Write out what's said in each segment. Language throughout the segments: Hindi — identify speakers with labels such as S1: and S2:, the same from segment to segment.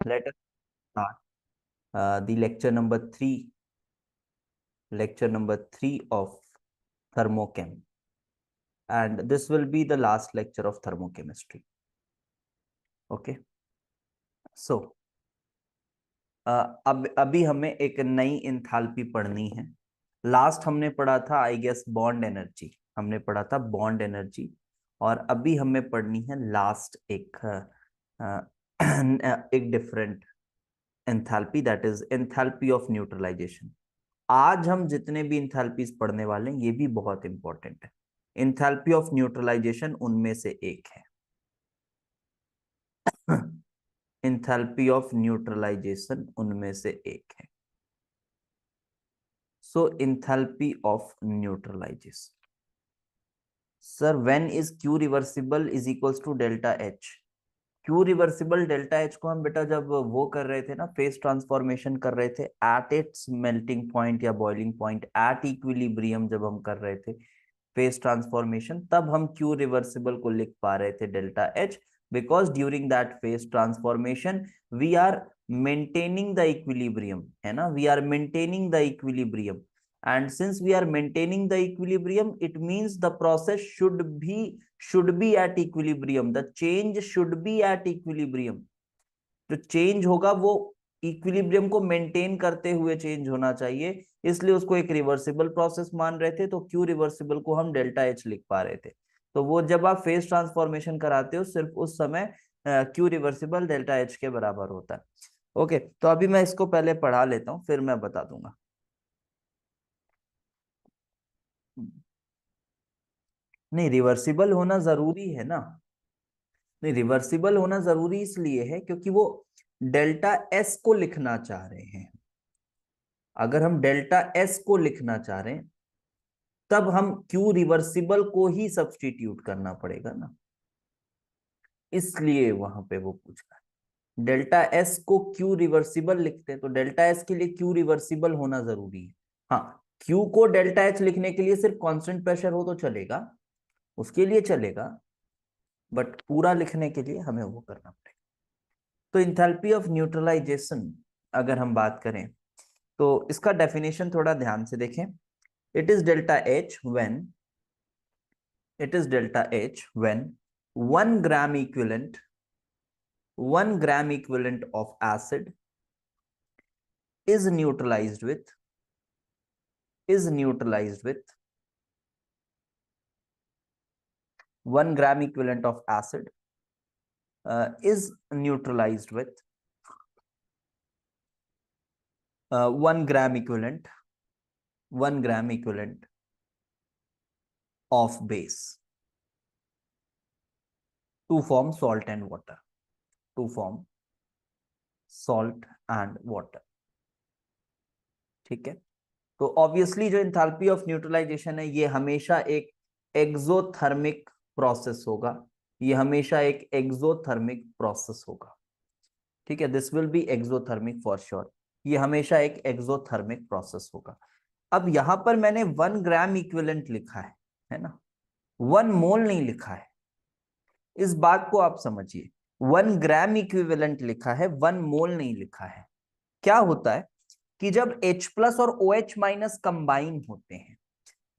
S1: Let us start the lecture number 3 of thermochem, and this will be the last lecture of thermochemistry. Okay, so अभी हमें एक नई इंथैल्पी पढ़नी है। लास्ट हमने पढ़ा था आई गेस बॉन्ड एनर्जी, हमने पढ़ा था बॉन्ड एनर्जी, और अभी हमें पढ़नी है लास्ट एक different enthalpy, that is enthalpy of neutralization. आज हम जितने भी इंथैल्पीज पढ़ने वाले हैं ये भी बहुत इंपॉर्टेंट है। इंथैल्पी ऑफ न्यूट्रलाइजेशन उनमें से एक है। इंथैल्पी ऑफ न्यूट्रलाइजेशन उनमें से एक है। So enthalpy of neutralisation, sir when is Q reversible is equals to delta H. Q reversible delta H को हम बेटा जब वो कर रहे थे ना, फेस ट्रांसफॉर्मेशन कर रहे थे एट इट्स मेल्टिंग पॉइंट या बॉइलिंग पॉइंट, एट इक्विलिब्रियम जब हम कर रहे थे फेस ट्रांसफॉर्मेशन, तब हम क्यू रिवर्सिबल को लिख पा रहे थे delta H, because during that phase transformation we are maintaining the equilibrium, है ना, we are maintaining the equilibrium, and since we are maintaining the equilibrium it means the process should be at equilibrium, the change should be at equilibrium। जो चेंज होगा वो इक्विलिब्रियम को मेंटेन करते हुए चेंज होना चाहिए, इसलिए उसको एक रिवर्सिबल प्रोसेस मान रहे थे, तो क्यू रिवर्सिबल को हम डेल्टा एच लिख पा रहे थे। तो वो जब आप फेस ट्रांसफॉर्मेशन कराते हो सिर्फ उस समय क्यू रिवर्सिबल डेल्टा एच के बराबर होता है। ओके, तो अभी मैं इसको पहले पढ़ा लेता हूं फिर मैं बता दूंगा। नहीं, रिवर्सिबल होना जरूरी है ना, नहीं रिवर्सिबल होना जरूरी इसलिए है क्योंकि वो डेल्टा एस को लिखना चाह रहे हैं। अगर हम डेल्टा एस को लिखना चाह रहे हैं तब हम क्यू रिवर्सिबल को ही सब्स्टिट्यूट करना पड़ेगा ना, इसलिए वहां पे वो पूछ रहा है। डेल्टा एस को क्यू रिवर्सिबल लिखते हैं तो डेल्टा एस के लिए क्यू रिवर्सिबल होना जरूरी है। हाँ, क्यू को डेल्टा एच लिखने के लिए सिर्फ कांस्टेंट प्रेशर हो तो चलेगा, उसके लिए चलेगा, बट पूरा लिखने के लिए हमें वो करना पड़ेगा। तो इंथैल्पी ऑफ न्यूट्रलाइजेशन अगर हम बात करें तो इसका डेफिनेशन थोड़ा ध्यान से देखें। It is delta H when 1 gram equivalent of acid is neutralized with 1 gram equivalent of acid is neutralized with 1 gram equivalent of base to form salt and water, ठीक है। तो ऑब्वियसली जो इंथैल्पी ऑफ न्यूट्रलाइजेशन है ये हमेशा एक एक्सोथर्मिक प्रोसेस होगा, ये हमेशा एक एक्सोथर्मिक प्रोसेस होगा, ठीक है। This will be exothermic for sure, ये हमेशा एक एक्सोथर्मिक प्रोसेस होगा। अब यहां पर मैंने 1 ग्राम इक्विवेलेंट लिखा है ना, 1 मोल नहीं लिखा है, इस बात को आप समझिए। 1 ग्राम इक्विवेलेंट लिखा है, 1 मोल नहीं लिखा है। क्या होता है कि जब H प्लस और OH माइनस कंबाइन होते हैं,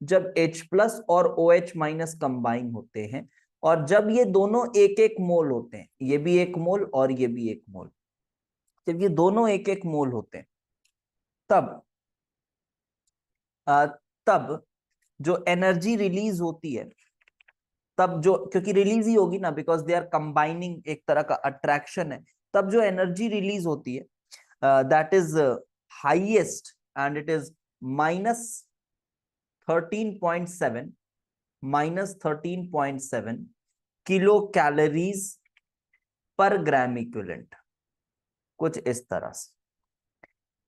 S1: जब H प्लस और OH माइनस कंबाइन होते हैं और जब ये दोनों एक एक मोल होते हैं, ये भी एक मोल और ये भी एक मोल, जब ये दोनों एक एक मोल होते हैं तब तब जो एनर्जी रिलीज होती है, तब जो, क्योंकि रिलीज ही होगी ना, बिकॉज दे आर कंबाइनिंग, एक तरह का अट्रैक्शन है, तब जो एनर्जी रिलीज होती है that is highest and it is -13.7 kilo calories पर ग्राम इक्विवेलेंट, कुछ इस तरह से।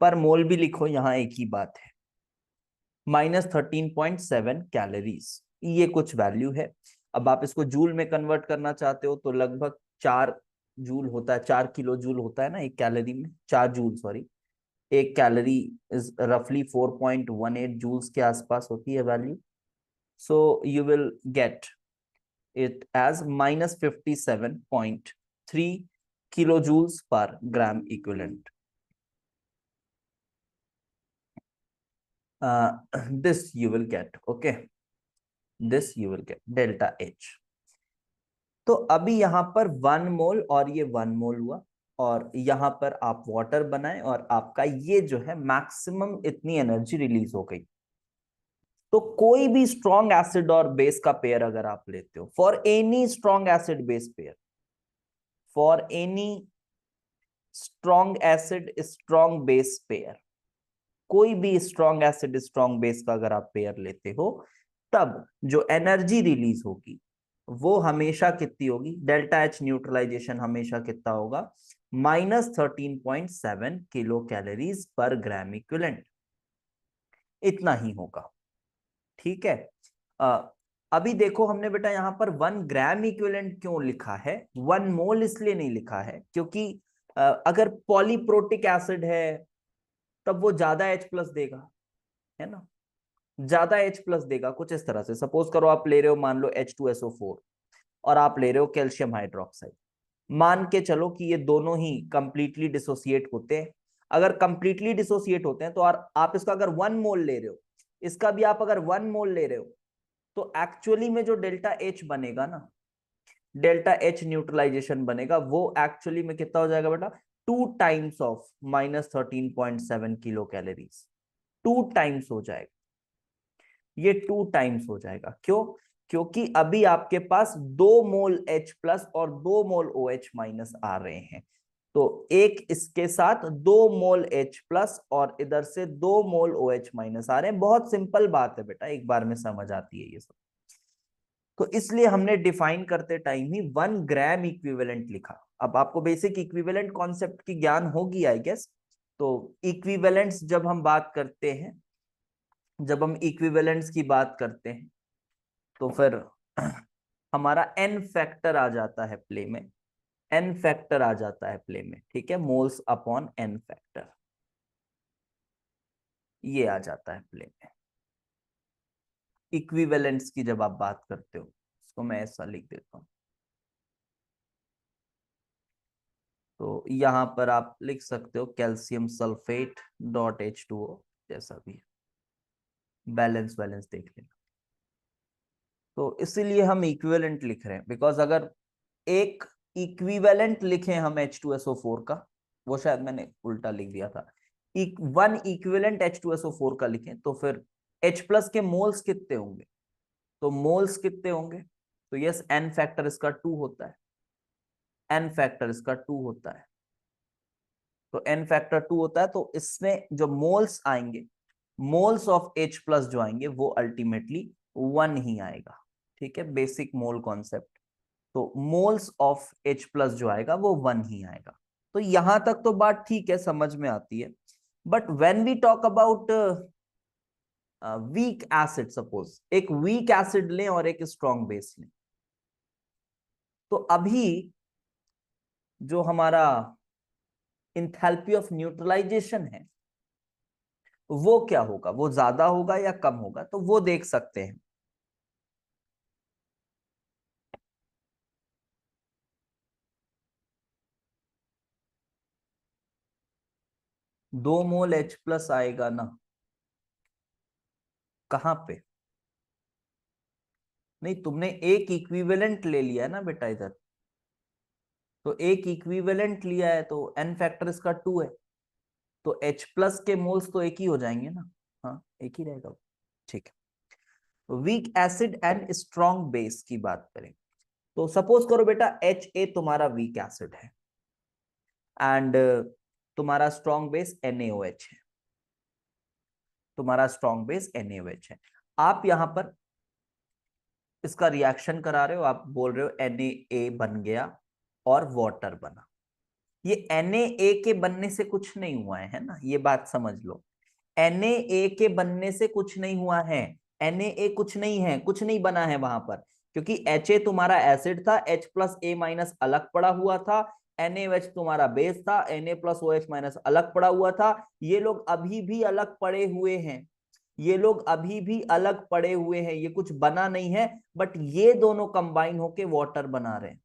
S1: पर मोल भी लिखो, यहां एक ही बात है, -13.7 कैलोरीज, ये कुछ वैल्यू है। अब आप इसको जूल में कन्वर्ट करना चाहते हो तो लगभग 4 जूल होता है, 4 किलो जूल होता है ना एक कैलोरी में, 4 जूल सॉरी, एक कैलोरी इज रफली 4.18 जूल्स के आसपास होती है value. So you will get it as -57.3 kilojoules per gram equivalent. This you will get, okay, this you will get delta H. तो अभी यहां पर 1 मोल और ये 1 मोल हुआ, और यहां पर आप वाटर बनाए और आपका ये जो है मैक्सिमम इतनी एनर्जी रिलीज हो गई। तो कोई भी स्ट्रॉन्ग एसिड और बेस का पेयर अगर आप लेते हो, for any strong acid base pair, for any strong acid strong base pair, कोई भी स्ट्रॉन्ग एसिड स्ट्रॉन्ग बेस का अगर आप पेयर लेते हो, तब जो एनर्जी रिलीज होगी वो हमेशा कितनी होगी, डेल्टा एच न्यूट्रलाइजेशन हमेशा कितना होगा, -13.7 किलो कैलोरीज पर ग्राम इक्विवेलेंट, इतना ही होगा। ठीक है। अभी देखो हमने बेटा यहाँ पर 1 ग्राम इक्विवेलेंट क्यों लिखा है, 1 मोल इसलिए नहीं लिखा है क्योंकि अगर पॉलीप्रोटिक एसिड है तब वो ज्यादा H+ देगा, है ना, ज्यादा H+ देगा। कुछ इस तरह से सपोज करो आप ले रहे हो, मान लो H2SO4 और आप ले रहे हो कैल्शियम हाइड्रोक्साइड, मान के चलो कि ये दोनों ही कंप्लीटली डिसोसिएट होते हैं। अगर कंप्लीटली डिसोसिएट होते हैं तो आप इसका अगर 1 मोल ले रहे हो, इसका भी आप अगर 1 मोल ले रहे हो, तो एक्चुअली में जो डेल्टा H बनेगा ना, डेल्टा H न्यूट्रलाइजेशन बनेगा, वो एक्चुअली में कितना हो जाएगा बेटा, 2 times of -13.7 kilo calories, 2 times हो जाएगा, ये 2 टाइम्स हो जाएगा। क्यों? क्योंकि अभी आपके पास 2 मोल H+ और 2 मोल OH- आ रहे हैं, तो एक इसके साथ 2 मोल H+ और इधर से 2 मोल OH- आ रहे हैं। बहुत सिंपल बात है बेटा, एक बार में समझ आती है ये सब। तो इसलिए हमने डिफाइन करते टाइम ही 1 ग्राम इक्विवेलेंट लिखा। अब आपको बेसिक इक्विवेलेंट कॉन्सेप्ट की ज्ञान होगी आई गेस। तो इक्विवेलेंट्स जब हम बात करते हैं, जब हम इक्विवेलेंट्स की बात करते हैं, तो फिर हमारा n फैक्टर आ जाता है प्ले में, n फैक्टर आ जाता है प्ले में, ठीक है, मोल्स अपॉन n फैक्टर, ये आ जाता है प्ले में। इक्विवेलेंट्स की जब आप बात करते हो, इसको मैं ऐसा लिख देता हूं, तो यहां पर आप लिख सकते हो कैल्शियम सल्फेट डॉट H2O, जैसा भी बैलेंस बैलेंस देख लेना। तो इसीलिए हम इक्विवेलेंट लिख रहे हैं, बिकॉज अगर एक इक्विवेलेंट लिखें हम H2SO4 का, वो शायद मैंने उल्टा लिख दिया था, 1 इक्विवेलेंट H2SO4 का लिखें तो फिर H+ के मोल्स कितने होंगे, तो मोल्स कितने होंगे, तो यस n फैक्टर इसका 2 होता है, n फैक्टर इसका 2 होता है, तो n फैक्टर 2 होता है, तो इसमें जो मोल्स आएंगे, मोल्स ऑफ H+ जो आएंगे वो अल्टीमेटली 1 ही आएगा। ठीक है, बेसिक मोल कॉन्सेप्ट। तो मोल्स ऑफ H+ जो आएगा वो 1 ही आएगा। तो यहां तक तो बात ठीक है, समझ में आती है। But when we talk about weak acid, suppose एक वीक एसिड लें और एक स्ट्रॉन्ग बेस लें, तो अभी जो हमारा इंथैल्पी ऑफ न्यूट्रलाइजेशन है वो क्या होगा, वो ज्यादा होगा या कम होगा, तो वो देख सकते हैं। 2 मोल H+ आएगा ना, कहां पे, नहीं तुमने एक इक्विवेलेंट ले लिया है ना बेटा इधर, तो एक इक्विवेलेंट लिया है तो n फैक्टर इसका 2 है, तो H+ के मोल्स तो एक ही हो जाएंगे ना, हाँ एक ही रहेगा। ठीक है, weak acid and strong base की बात करें, तो सपोज करो बेटा Ha तुम्हारा वीक एसिड है एंड तुम्हारा स्ट्रॉन्ग बेस NaOH है, तुम्हारा स्ट्रॉन्ग बेस NaOH है। आप यहां पर इसका रिएक्शन करा रहे हो, आप बोल रहे हो Na बन गया और वाटर बना। ये Na के बनने से कुछ नहीं हुआ है ना, ये बात समझ लो। Na के बनने से कुछ नहीं हुआ है, Na कुछ नहीं है, कुछ नहीं बना है वहां पर, क्योंकि Ha तुम्हारा एसिड था, H+A- अलग पड़ा हुआ था, NaOH तुम्हारा बेस था, Na+OH- अलग पड़ा हुआ था। ये लोग अभी भी अलग पड़े हुए हैं, ये लोग अभी भी अलग पड़े हुए हैं, ये कुछ बना नहीं है, बट ये दोनों कंबाइन होके वाटर बना रहे हैं।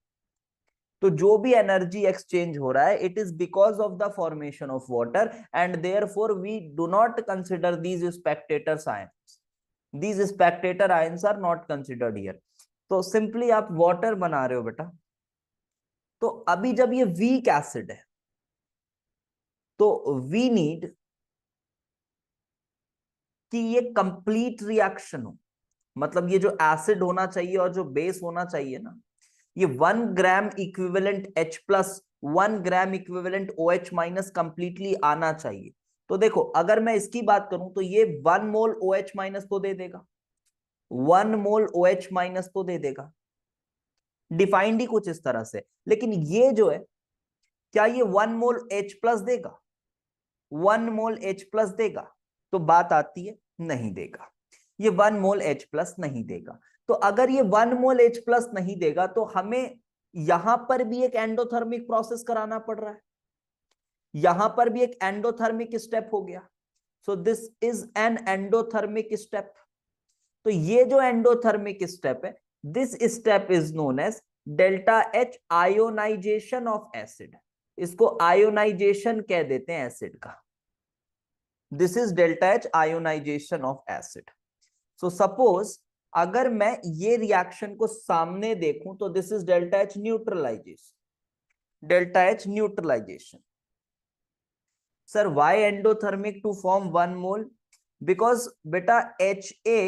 S1: तो जो भी एनर्जी एक्सचेंज हो रहा है it is because of the formation of water and therefore we do not consider these spectators ions, these spectator ions are not considered here. तो सिंपली आप वाटर बना रहे हो बेटा, तो अभी जब ये वीक एसिड है तो वी नीड कि ये कंप्लीट रिएक्शन हो, मतलब ये जो एसिड होना चाहिए और जो बेस होना चाहिए ना, ये 1 gram equivalent H plus 1 gram equivalent OH minus completely आना चाहिए। तो देखो अगर मैं इसकी बात करूं तो ये 1 मोल OH माइनस तो दे देगा, 1 मोल OH माइनस तो दे देगा, डिफाइंड ही कुछ इस तरह से। लेकिन ये जो है क्या ये 1 मोल H प्लस देगा, 1 मोल H प्लस देगा? तो बात आती है नहीं देगा, ये 1 मोल H प्लस नहीं देगा। तो अगर ये 1 मोल H प्लस नहीं देगा तो हमें यहां पर भी एक एंडोथर्मिक प्रोसेस कराना पड़ रहा है, यहां पर भी एक एंडोथर्मिक स्टेप हो गया। So this is an endothermic step. तो ये जो एंडोथर्मिक स्टेप है, this step is known as delta H ionization of acid. इसको आयोनाइजेशन कह देते हैं एसिड का। This is delta H ionization of acid. So suppose अगर मैं ये रिएक्शन को सामने देखूं तो this is delta H neutralization, delta H neutralization. Sir why endothermic to form 1 mole? Because बेटा HA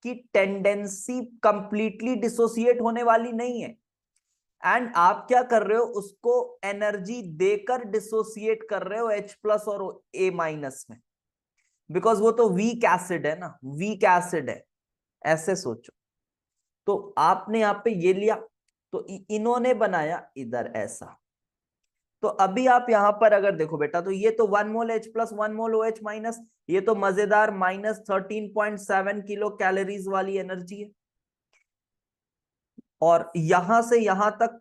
S1: की टेंडेंसी कंप्लीटली डिसोसिएट होने वाली नहीं है, एंड आप क्या कर रहे हो, उसको एनर्जी देकर डिसोसिएट कर रहे हो H प्लस और A माइनस में, बिकॉज वो तो वीक एसिड है ना, वीक एसिड है, ऐसे सोचो। तो आपने यहां पे ये लिया, तो इन्होंने बनाया इधर ऐसा। तो अभी आप यहां पर अगर देखो बेटा, तो ये तो 1 मोल H प्लस 1 मोल OH माइनस, ये तो मजेदार -13.7 किलो कैलोरीज वाली एनर्जी है। और यहां से यहां तक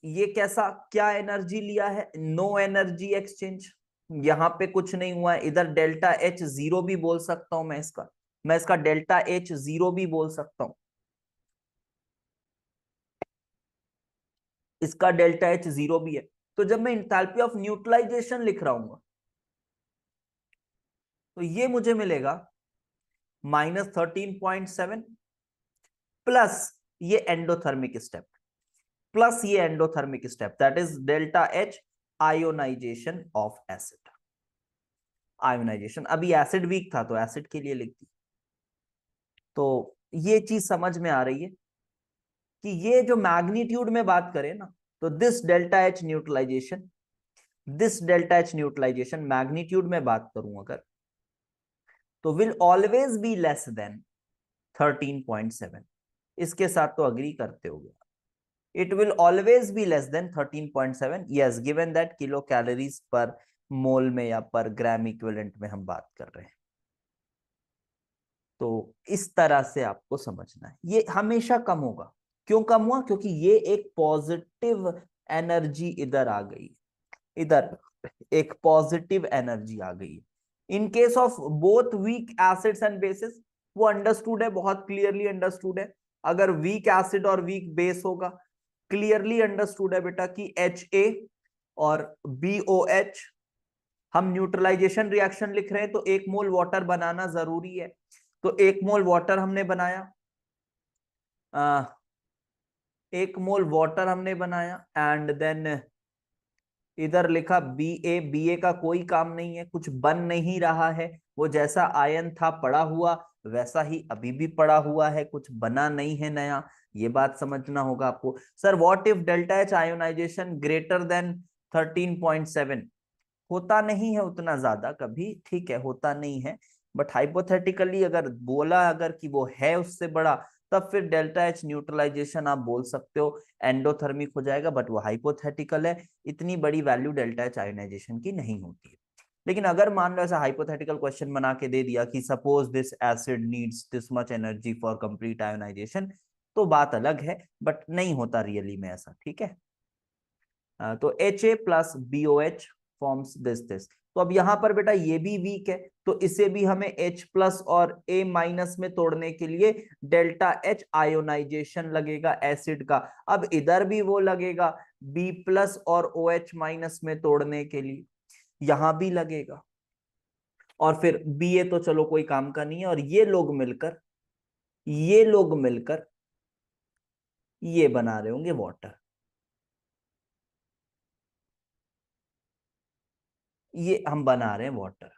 S1: ये कैसा, क्या एनर्जी लिया है? नो एनर्जी एक्सचेंज, यहां पे कुछ नहीं हुआ है। इधर डेल्टा H जीरो भी बोल सकता हूं मैं इसका डेल्टा H जीरो भी बोल सकता हूं, इसका डेल्टा H जीरो भी है। तो जब मैं इंथैल्पी ऑफ न्यूट्रलाइजेशन लिख रहा हूं तो ये मुझे मिलेगा -13.7 प्लस ये एंडोथर्मिक स्टेप, प्लस ये endothermic step, that is delta H ionization of acid. Ionization, अभी एसिड वीक था तो एसिड के लिए लिख दी। तो ये चीज समझ में आ रही है कि ये जो मैग्नीट्यूड में बात करें ना, तो this delta H neutralization, this delta H neutralization magnitude में बात करूं अगर, तो will always be less than 13.7। इसके साथ तो अग्री करते हो गया, it will always be less than 13.7, yes given that kilo calories per mole में या पर ग्राम इक्विवेलेंट में हम बात कर रहे हैं। तो इस तरह से आपको समझना है, ये हमेशा कम होगा। क्यों कम हुआ? क्योंकि ये एक पॉजिटिव एनर्जी इधर आ गई, इधर एक पॉजिटिव एनर्जी आ गई। In case of both weak acids and bases, वो अंडरस्टूड है, बहुत क्लियरली अंडरस्टूड है। अगर वीक एसिड और वीक बेस होगा, क्लियरली अंडरस्टूड है बेटा कि HA और BOH, हम न्यूट्रलाइजेशन रिएक्शन लिख रहे हैं तो 1 मोल वाटर बनाना जरूरी है। तो 1 मोल वाटर हमने बनाया, 1 मोल वाटर हमने बनाया, एंड देन इधर लिखा BA का कोई काम नहीं है, कुछ बन नहीं रहा है, वो जैसा आयन था पड़ा हुआ वैसा ही अभी भी पड़ा हुआ है, कुछ बना नहीं है नया। ये बात समझना होगा आपको। Sir what if delta H ionization greater than 13.7? होता नहीं है उतना ज्यादा कभी, ठीक है, होता नहीं है, बट हाइपोथेटिकली अगर बोला अगर कि वो है उससे बड़ा, तब फिर डेल्टा H न्यूट्रलाइजेशन आप बोल सकते हो एंडोथर्मिक हो जाएगा, बट वो हाइपोथेटिकल है, इतनी बड़ी वैल्यू डेल्टा H आयोनाइजेशन की नहीं होती है। लेकिन अगर मान लो ऐसा हाइपोथेटिकल क्वेश्चन बना के दे दिया कि suppose this acid needs this much energy for complete ionization, तो बात अलग है, बट नहीं होता रियली में ऐसा, ठीक है। तो HA plus BOH forms this. तो अब यहां पर बेटा ये भी वीक है, तो इसे भी हमें H प्लस और A माइनस में तोड़ने के लिए डेल्टा H आयोनाइजेशन लगेगा एसिड का। अब इधर भी वो लगेगा B प्लस और OH माइनस में तोड़ने के लिए, यहां भी लगेगा। और फिर Ba तो चलो कोई काम का नहीं है, और ये लोग मिलकर ये बना रहे होंगे वाटर। ये हम बना रहे हैं water.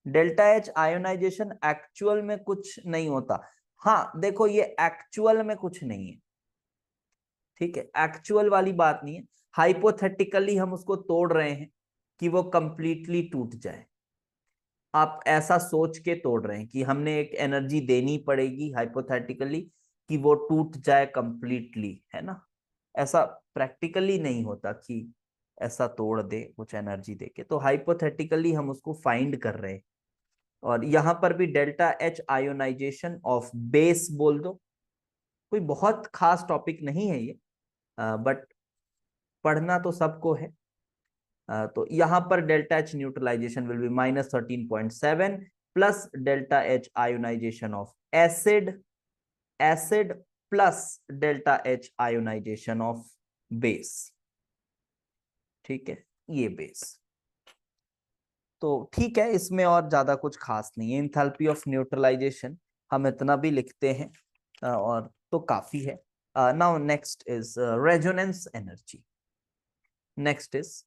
S1: Delta H ionization actual में कुछ नहीं होता। हाँ देखो, ये एक्चुअल में कुछ नहीं है, ठीक है, एक्चुअल वाली बात नहीं है। हाइपोथेटिकली हम उसको तोड़ रहे हैं कि वो कंप्लीटली टूट जाए। आप ऐसा सोच के तोड़ रहे हैं कि हमने एक एनर्जी देनी पड़ेगी हाइपोथेटिकली कि वो टूट जाए कंप्लीटली, है ना। ऐसा प्रैक्टिकली नहीं होता कि ऐसा तोड़ दे कुछ एनर्जी देके, तो हाइपोथेटिकली हम उसको फाइंड कर रहे हैं। और यहां पर भी delta H ionization of base बोल दो, कोई बहुत खास टॉपिक नहीं है ये, बट पढ़ना तो सबको है। तो यहां पर delta H neutralization will be -13.7 plus delta H ionization of acid, acid plus delta H ionization of base, ठीक है, ये बेस। तो ठीक है, इसमें और ज्यादा कुछ खास नहीं है। इंथैल्पी ऑफ न्यूट्रलाइजेशन हम इतना भी लिखते हैं और तो काफी है। Now next is resonance energy. Next is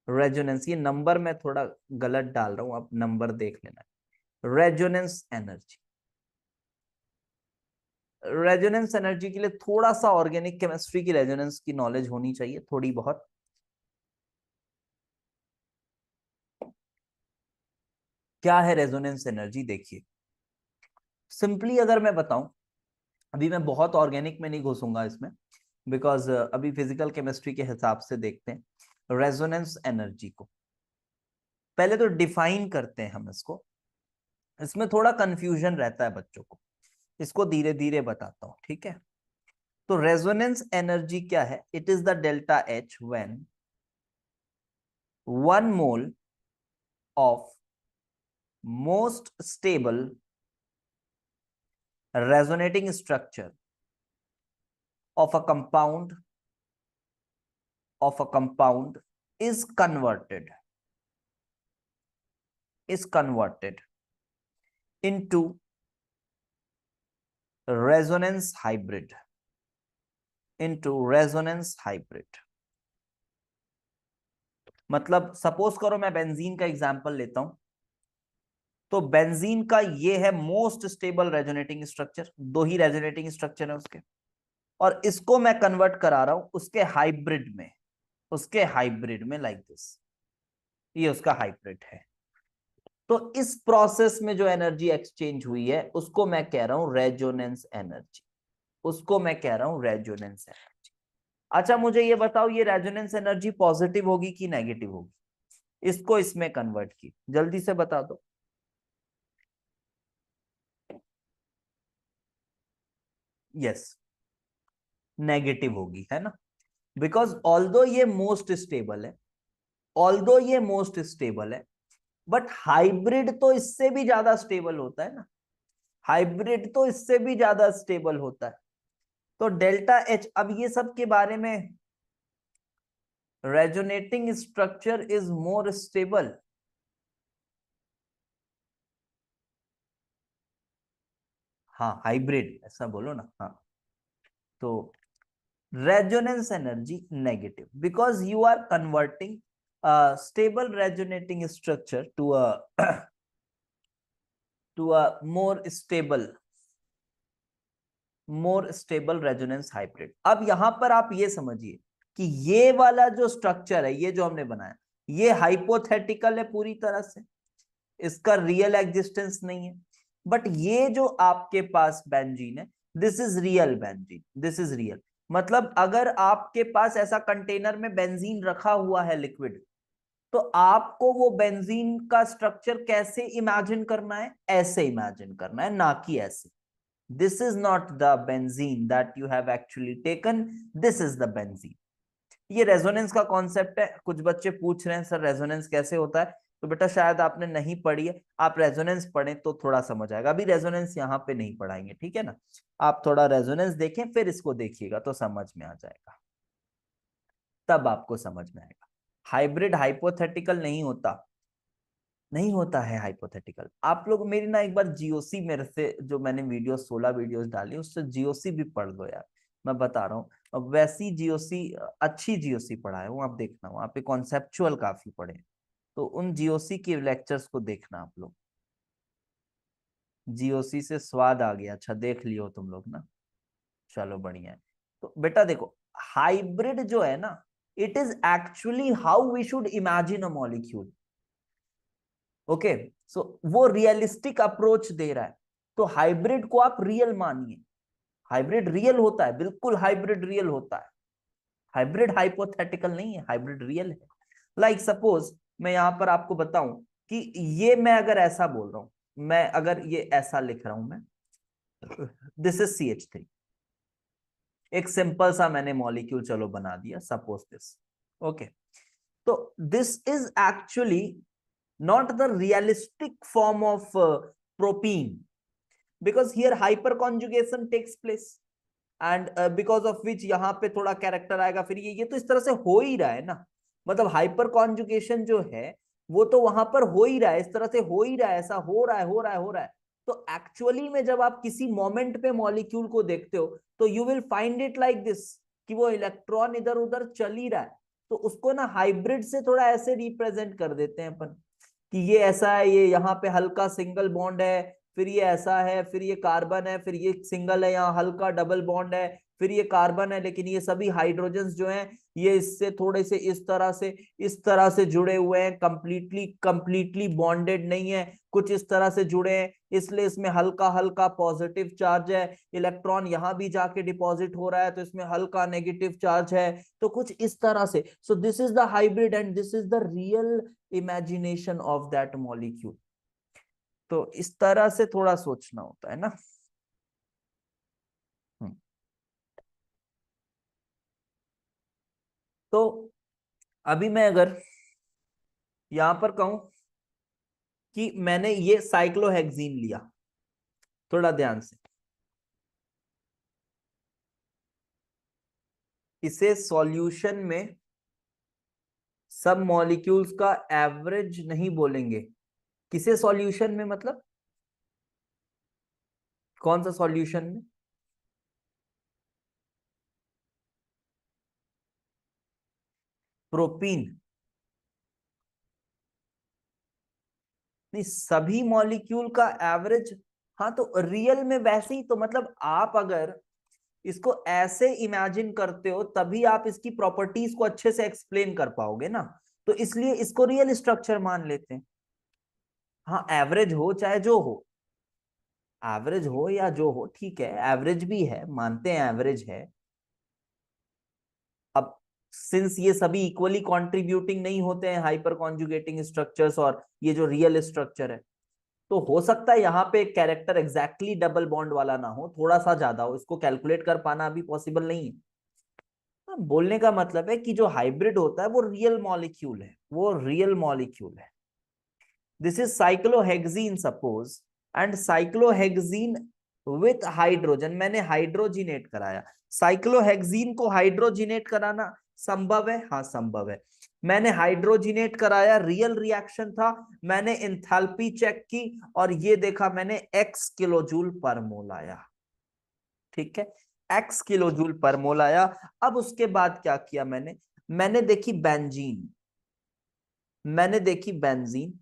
S1: resonance. ये नंबर मैं थोड़ा गलत डाल रहा हूं, आप नंबर देख लेना। रेजोनेंस एनर्जी, रेजोनेंस एनर्जी के लिए थोड़ा सा ऑर्गेनिक केमिस्ट्री की रेजोनेंस की नॉलेज होनी चाहिए, थोड़ी बहुत। क्या है रेजोनेंस एनर्जी, देखिए सिंपली अगर मैं बताऊं, अभी मैं बहुत ऑर्गेनिक में नहीं घुसूंगा इसमें, बिकॉज अभी फिजिकल केमिस्ट्री के हिसाब से देखते हैं रेजोनेंस एनर्जी को। पहले तो डिफाइन करते हैं हम इसको, इसमें थोड़ा कंफ्यूजन रहता है बच्चों को, इसको धीरे धीरे बताता हूं, ठीक है। तो रेजोनेंस एनर्जी क्या है? It is the delta H when 1 mole of most stable resonating structure of a compound is converted into resonance hybrid, मतलब सपोज करो मैं बेंजीन का एग्जांपल लेता हूं, तो बेंजीन का ये है मोस्ट स्टेबल रेजोनेटिंग स्ट्रक्चर, दो ही रेजोनेटिंग स्ट्रक्चर है उसके, और इसको मैं कन्वर्ट करा रहा हूं उसके हाइब्रिड में लाइक दिस, ये उसका हाइब्रिड है। तो इस प्रोसेस में जो एनर्जी एक्सचेंज हुई है उसको मैं कह रहा हूं रेजोनेंस एनर्जी, अच्छा मुझे ये बताओ, ये रेजोनेंस एनर्जी पॉजिटिव होगी कि नेगेटिव होगी? इसको इसमें कन्वर्ट की, जल्दी से बता दो। यस, नेगेटिव होगी, है ना, बिकॉज ऑल्दो ये मोस्ट स्टेबल है, बट हाइब्रिड तो इससे भी ज्यादा स्टेबल होता है ना, तो डेल्टा एच, अब ये सब के बारे में, resonating structure is more stable, हाँ हाइब्रिड ऐसा बोलो ना, हाँ। तो resonance energy negative because you are converting a stable resonating structure to a to a more stable resonance hybrid। अब यहां पर आप ये समझिए कि ये वाला जो स्ट्रक्चर है, ये जो हमने बनाया, ये हाइपोथेटिकल है पूरी तरह से, इसका रियल एग्जिस्टेंस नहीं है। बट ये जो आपके पास बेंजीन है, दिस इज रियल बेंजीन, मतलब अगर आपके पास ऐसा कंटेनर में बेंजीन रखा हुआ है लिक्विड, तो आपको वो बेंजीन का स्ट्रक्चर कैसे इमेजिन करना है? ऐसे इमेजिन करना है, ना कि ऐसे। This is not the benzene that you have actually taken, this is the benzene. ये रेजोनेंस का कॉन्सेप्ट है। कुछ बच्चे पूछ रहे हैं सर रेजोनेंस कैसे होता है, तो बेटा शायद आपने नहीं पढ़ी है, आप रेजोनेंस पढ़ें तो थोड़ा समझ आएगा। अभी रेजोनेंस यहाँ पे नहीं पढ़ाएंगे, ठीक है ना। आप थोड़ा रेजोनेंस देखें फिर इसको देखिएगा तो समझ में आ जाएगा, तब आपको समझ में आएगा। हाइब्रिड हाइपोथेटिकल नहीं होता, नहीं होता है हाइपोथेटिकल। आप लोग मेरी ना एक बार जीओसी मेरे से, जो मैंने वीडियो 16 वीडियोस डाली उससे जीओसी भी पढ़ लो यार, मैं बता रहा हूँ। वैसी जीओसी, अच्छी जीओसी पढ़ाया हूँ, आप देखना वहाँ पे कॉन्सेप्चुअल काफी पढ़े, तो उन जीओसी के लेक्चर्स को देखना आप लोग। जीओसी से स्वाद आ गया, अच्छा देख लियो तुम लोग ना, चलो बढ़िया है। तो बेटा देखो, हाइब्रिड जो है ना, it is actually how we should imagine a molecule. Okay, so वो रियलिस्टिक अप्रोच दे रहा है, तो हाइब्रिड को आप रियल मानिए। हाइब्रिड रियल होता है, बिल्कुल हाइब्रिड रियल होता है। हाइब्रिड हाइपोथेटिकल नहीं है, हाइब्रिड रियल है। लाइक सपोज मैं यहां पर आपको बताऊं कि ये मैं अगर ऐसा बोल रहा हूं, मैं अगर ये ऐसा लिख रहा हूं, मैं दिस इज CH3, एक सिंपल सा मैंने मॉलिक्यूल चलो बना दिया, सपोज दिस। ओके, तो this is actually not the realistic form of propene, because here hyperconjugation takes place and because of which यहाँ पे थोड़ा कैरेक्टर आएगा, फिर ये तो इस तरह से हो ही रहा है ना। मतलब हाइपर कॉन्जुगेशन जो है वो तो वहां पर हो ही रहा है, इस तरह से हो ही रहा है, ऐसा हो रहा है, हो रहा है, हो रहा है। तो एक्चुअली में जब आप किसी मोमेंट पे मॉलिक्यूल को देखते हो तो you will find it like this, कि वो इलेक्ट्रॉन इधर उधर चल ही रहा है। तो उसको ना हाइब्रिड से थोड़ा ऐसे रिप्रेजेंट कर देते हैं अपन, कि ये ऐसा है, ये यहाँ पे हल्का सिंगल बॉन्ड है, फिर ये ऐसा है, फिर ये कार्बन है, फिर ये सिंगल है, यहाँ हल्का डबल बॉन्ड है, फिर ये कार्बन है, लेकिन ये सभी हाइड्रोजन्स जो हैं ये इससे थोड़े से इस तरह से जुड़े हुए हैं, कंप्लीटली कंप्लीटली बॉन्डेड नहीं है, कुछ इस तरह से जुड़े हैं, इसलिए इसमें हल्का हल्का पॉजिटिव चार्ज है। इलेक्ट्रॉन यहाँ भी जाके डिपॉजिट हो रहा है तो इसमें हल्का नेगेटिव चार्ज है। तो कुछ इस तरह से, सो this is the hybrid and this is the real imagination of that molecule. तो इस तरह से थोड़ा सोचना होता है ना। हम्म। तो अभी मैं अगर यहां पर कहूं कि मैंने ये साइक्लोहेक्सीन लिया, थोड़ा ध्यान से, इसे सॉल्यूशन में सब मॉलिक्यूल्स का एवरेज नहीं बोलेंगे। किसे सॉल्यूशन में, मतलब कौन सा सॉल्यूशन में? प्रोपीन। नहीं, सभी मॉलिक्यूल का एवरेज। हाँ तो रियल में वैसे ही, तो मतलब आप अगर इसको ऐसे इमेजिन करते हो तभी आप इसकी प्रॉपर्टीज को अच्छे से एक्सप्लेन कर पाओगे ना। तो इसलिए इसको रियल स्ट्रक्चर मान लेते हैं। हाँ एवरेज हो चाहे जो हो, एवरेज हो या जो हो, ठीक है, एवरेज भी है, मानते हैं एवरेज है। अब सिंस ये सभी इक्वली कंट्रीब्यूटिंग नहीं होते हैं हाइपर कॉन्जुगेटिंग स्ट्रक्चर्स और ये जो रियल स्ट्रक्चर है, तो हो सकता है यहाँ पे एक कैरेक्टर एग्जैक्टली डबल बॉन्ड वाला ना हो, थोड़ा सा ज्यादा हो, इसको कैलकुलेट कर पाना अभी पॉसिबल नहीं है। बोलने का मतलब है कि जो हाइब्रिड होता है वो रियल मॉलिक्यूल है, वो रियल मॉलिक्यूल है। This is cyclohexene suppose, and cyclohexene with hydrogen, मैंने हाइड्रोजिनेट कराया। साइक्लोहेक्सीन को हाइड्रोजिनेट कराना संभव है, हाँ संभव है। मैंने हाइड्रोजिनेट कराया, रियल रिएक्शन था, मैंने एंथैल्पी चेक की और ये देखा मैंने x किलो जूल पर मोल आया। ठीक है, x किलो जूल पर मोल आया। अब उसके बाद क्या किया मैंने, मैंने देखी बेंजीन, मैंने देखी बेंजीन।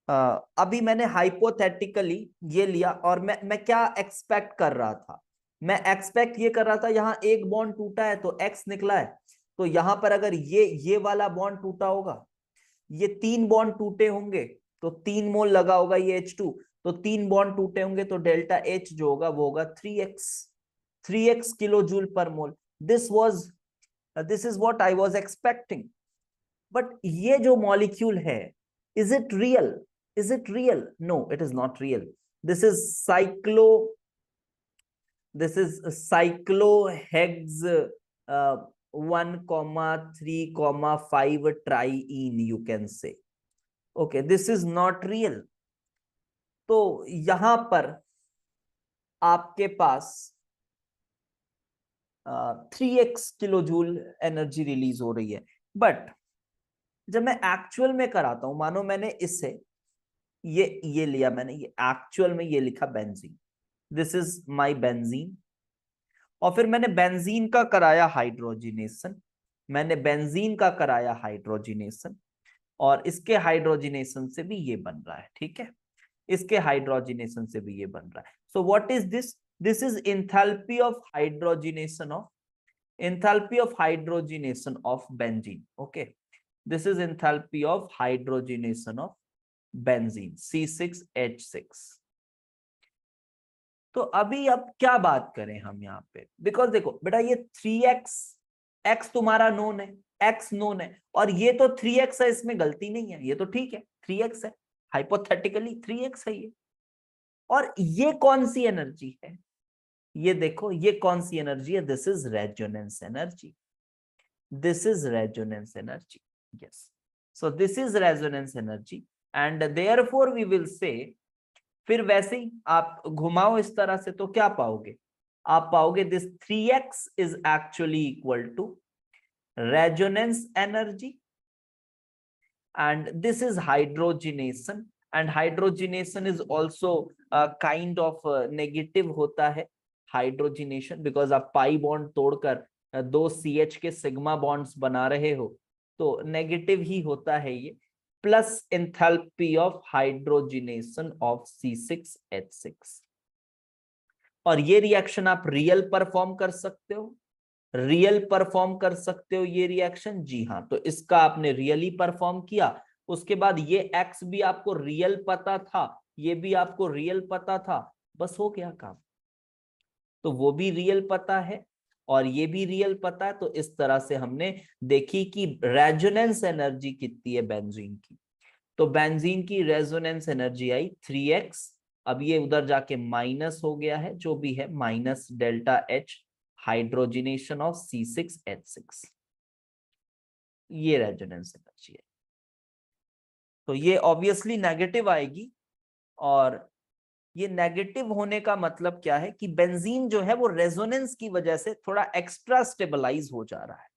S1: अभी मैंने हाइपोथेटिकली ये लिया और मैं क्या एक्सपेक्ट कर रहा था, मैं एक्सपेक्ट ये कर रहा था यहाँ एक बॉन्ड टूटा है तो x निकला है, तो यहां पर अगर ये वाला बॉन्ड टूटा होगा, ये 3 बॉन्ड टूटे होंगे तो 3 मोल लगा होगा ये H2, तो 3 बॉन्ड टूटे होंगे तो डेल्टा H जो होगा वो होगा 3x kilo joule per mole. This is what I was expecting. But ये जो मॉलिक्यूल है, is it real? Is it real? No, it is not real. This is cyclo, this is cyclohex 1,3,5 triene you can say. Okay, this is not real. तो यहां पर आपके पास 3x kilo joule energy release हो रही है, बट जब मैं एक्चुअल में कराता हूं, मानो मैंने इससे ये लिया, मैंने ये एक्चुअल में ये लिखा benzene, this is my benzene, और फिर मैंने बेंजीन का कराया हाइड्रोजिनेशन, मैंने बेंजीन का कराया हाइड्रोजिनेशन, और इसके हाइड्रोजिनेशन से भी ये बन रहा है, ठीक है, इसके हाइड्रोजिनेशन से भी ये बन रहा है. So what is this? This is enthalpy of hydrogenation of, enthalpy of hydrogenation of benzene. Okay, this is enthalpy of hydrogenation of benzene, C6H6. तो अभी अब क्या बात करें हम यहाँ पे, बिकॉज देखो बेटा ये 3x, x तुम्हारा नोन है, x नोन है, और ये तो 3x है, इसमें गलती नहीं है, ये तो ठीक है 3x है, हाइपोथेटिकली 3x है ये. और ये कौन सी एनर्जी है, ये देखो ये कौन सी एनर्जी है, this is resonance energy, this is resonance energy. Yes, so this is resonance energy, and therefore we will say, फिर वैसे ही आप घुमाओ इस तरह से तो क्या पाओगे, आप पाओगे this 3x is actually equal to resonance energy, and this is hydrogenation, and hydrogenation is also a kind of negative होता है हाइड्रोजिनेशन, बिकॉज आप पाई बॉन्ड तोड़कर दो CH के सिग्मा बॉन्ड्स बना रहे हो, तो नेगेटिव ही होता है ये, plus enthalpy of hydrogenation of C6H6. और ये रिएक्शन आप रियल परफॉर्म कर सकते हो, रियल परफॉर्म कर सकते हो ये रिएक्शन, जी हाँ, तो इसका आपने रियली परफॉर्म किया, उसके बाद ये x भी आपको रियल पता था, ये भी आपको रियल पता था, बस हो गया काम. तो वो भी रियल पता है और ये भी रियल पता है, तो इस तरह से हमने देखी कि रेजोनेंस एनर्जी कितनी है बेंजीन की. तो बेंजीन की रेजोनेंस एनर्जी आई 3x, अब ये उधर जाके माइनस हो गया है, जो भी है minus delta H hydrogenation of C6H6, ये रेजोनेंस एनर्जी है. तो ये ऑब्वियसली नेगेटिव आएगी, और ये नेगेटिव होने का मतलब क्या है कि बेंजीन जो है वो रेजोनेंस की वजह से थोड़ा एक्स्ट्रा स्टेबलाइज हो जा रहा है,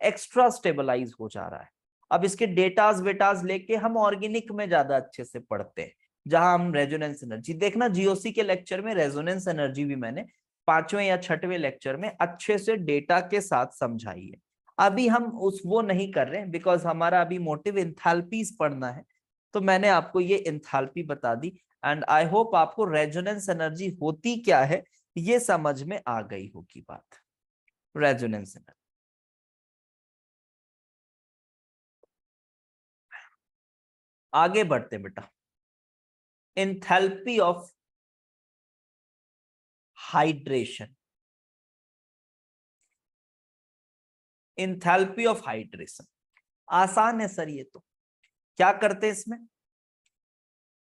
S1: एक्स्ट्रा स्टेबलाइज हो जा रहा है. अब इसके डेटाज वेटाज लेके हम ऑर्गेनिक में ज्यादा अच्छे से पढ़ते हैं, जहां हम रेजोनेंस एनर्जी, देखना जीओसी के लेक्चर में रेजोनेंस एनर्जी भी मैंने 5वें या 6वें लेक्चर में अच्छे से डेटा के साथ समझाई है. अभी हम वो नहीं कर रहे हैं, बिकॉज हमारा अभी मोटिव एंथैल्पीज पढ़ना है, तो मैंने आपको ये एंथैल्पी बता दी, एंड आई होप आपको रेजोनेंस एनर्जी होती क्या है ये समझ में आ गई होगी बात. रेजोनेंस एनर्जी, आगे बढ़ते बेटा. Enthalpy of hydration, enthalpy of hydration आसान है सर, ये तो क्या करते हैं इसमें,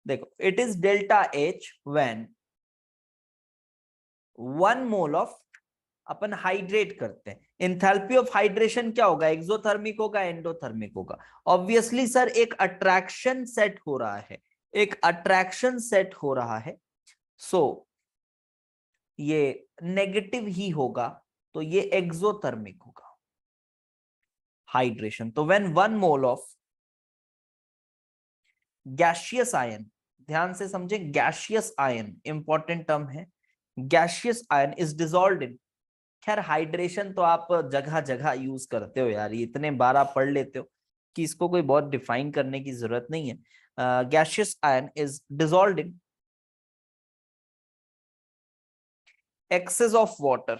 S1: देखो it is delta H when 1 mole of, upon hydrate करते हैं, एंथैल्पी ऑफ हाइड्रेशन क्या होगा, एक्सोथर्मिक होगा एंडोथर्मिक होगा. ऑब्वियसली सर एक अट्रैक्शन सेट हो रहा है, एक अट्रैक्शन सेट हो रहा है, सो ये नेगेटिव ही होगा, तो ये एक्सोथर्मिक होगा हाइड्रेशन. तो when 1 mole of gaseous ion, ध्यान से समझे, गैसियस आयन इंपॉर्टेंट टर्म है, गैसियस आयन इज डिसॉल्व्ड इन, खैर हाइड्रेशन तो आप जगह जगह यूज करते हो यार, ये इतने बार आप पढ़ लेते हो कि इसको कोई बहुत डिफाइन करने की जरूरत नहीं है. Gaseous ion is dissolved in excess of water,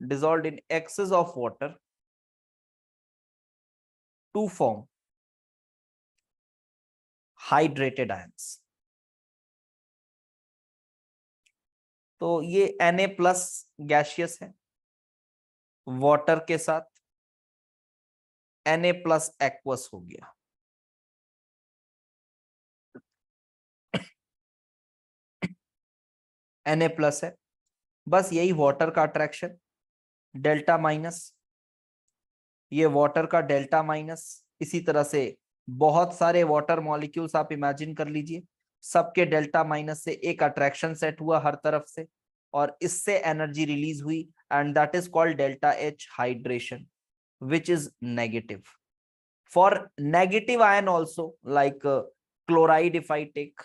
S1: dissolved in excess of water to form hydrated ions. तो ये Na प्लस गैसियस है, वाटर के साथ Na प्लस एक्वस हो गया. Na प्लस है, बस यही वाटर का अट्रैक्शन, डेल्टा माइनस, ये वाटर का डेल्टा माइनस। इसी तरह से बहुत सारे वाटर मॉलिक्यूल्स आप इमेजिन कर लीजिए, सबके डेल्टा माइनस से एक अट्रैक्शन सेट हुआ हर तरफ से, और इससे एनर्जी रिलीज हुई, and that is called delta H hydration, which is negative. For negative ion also, like chloride, if I take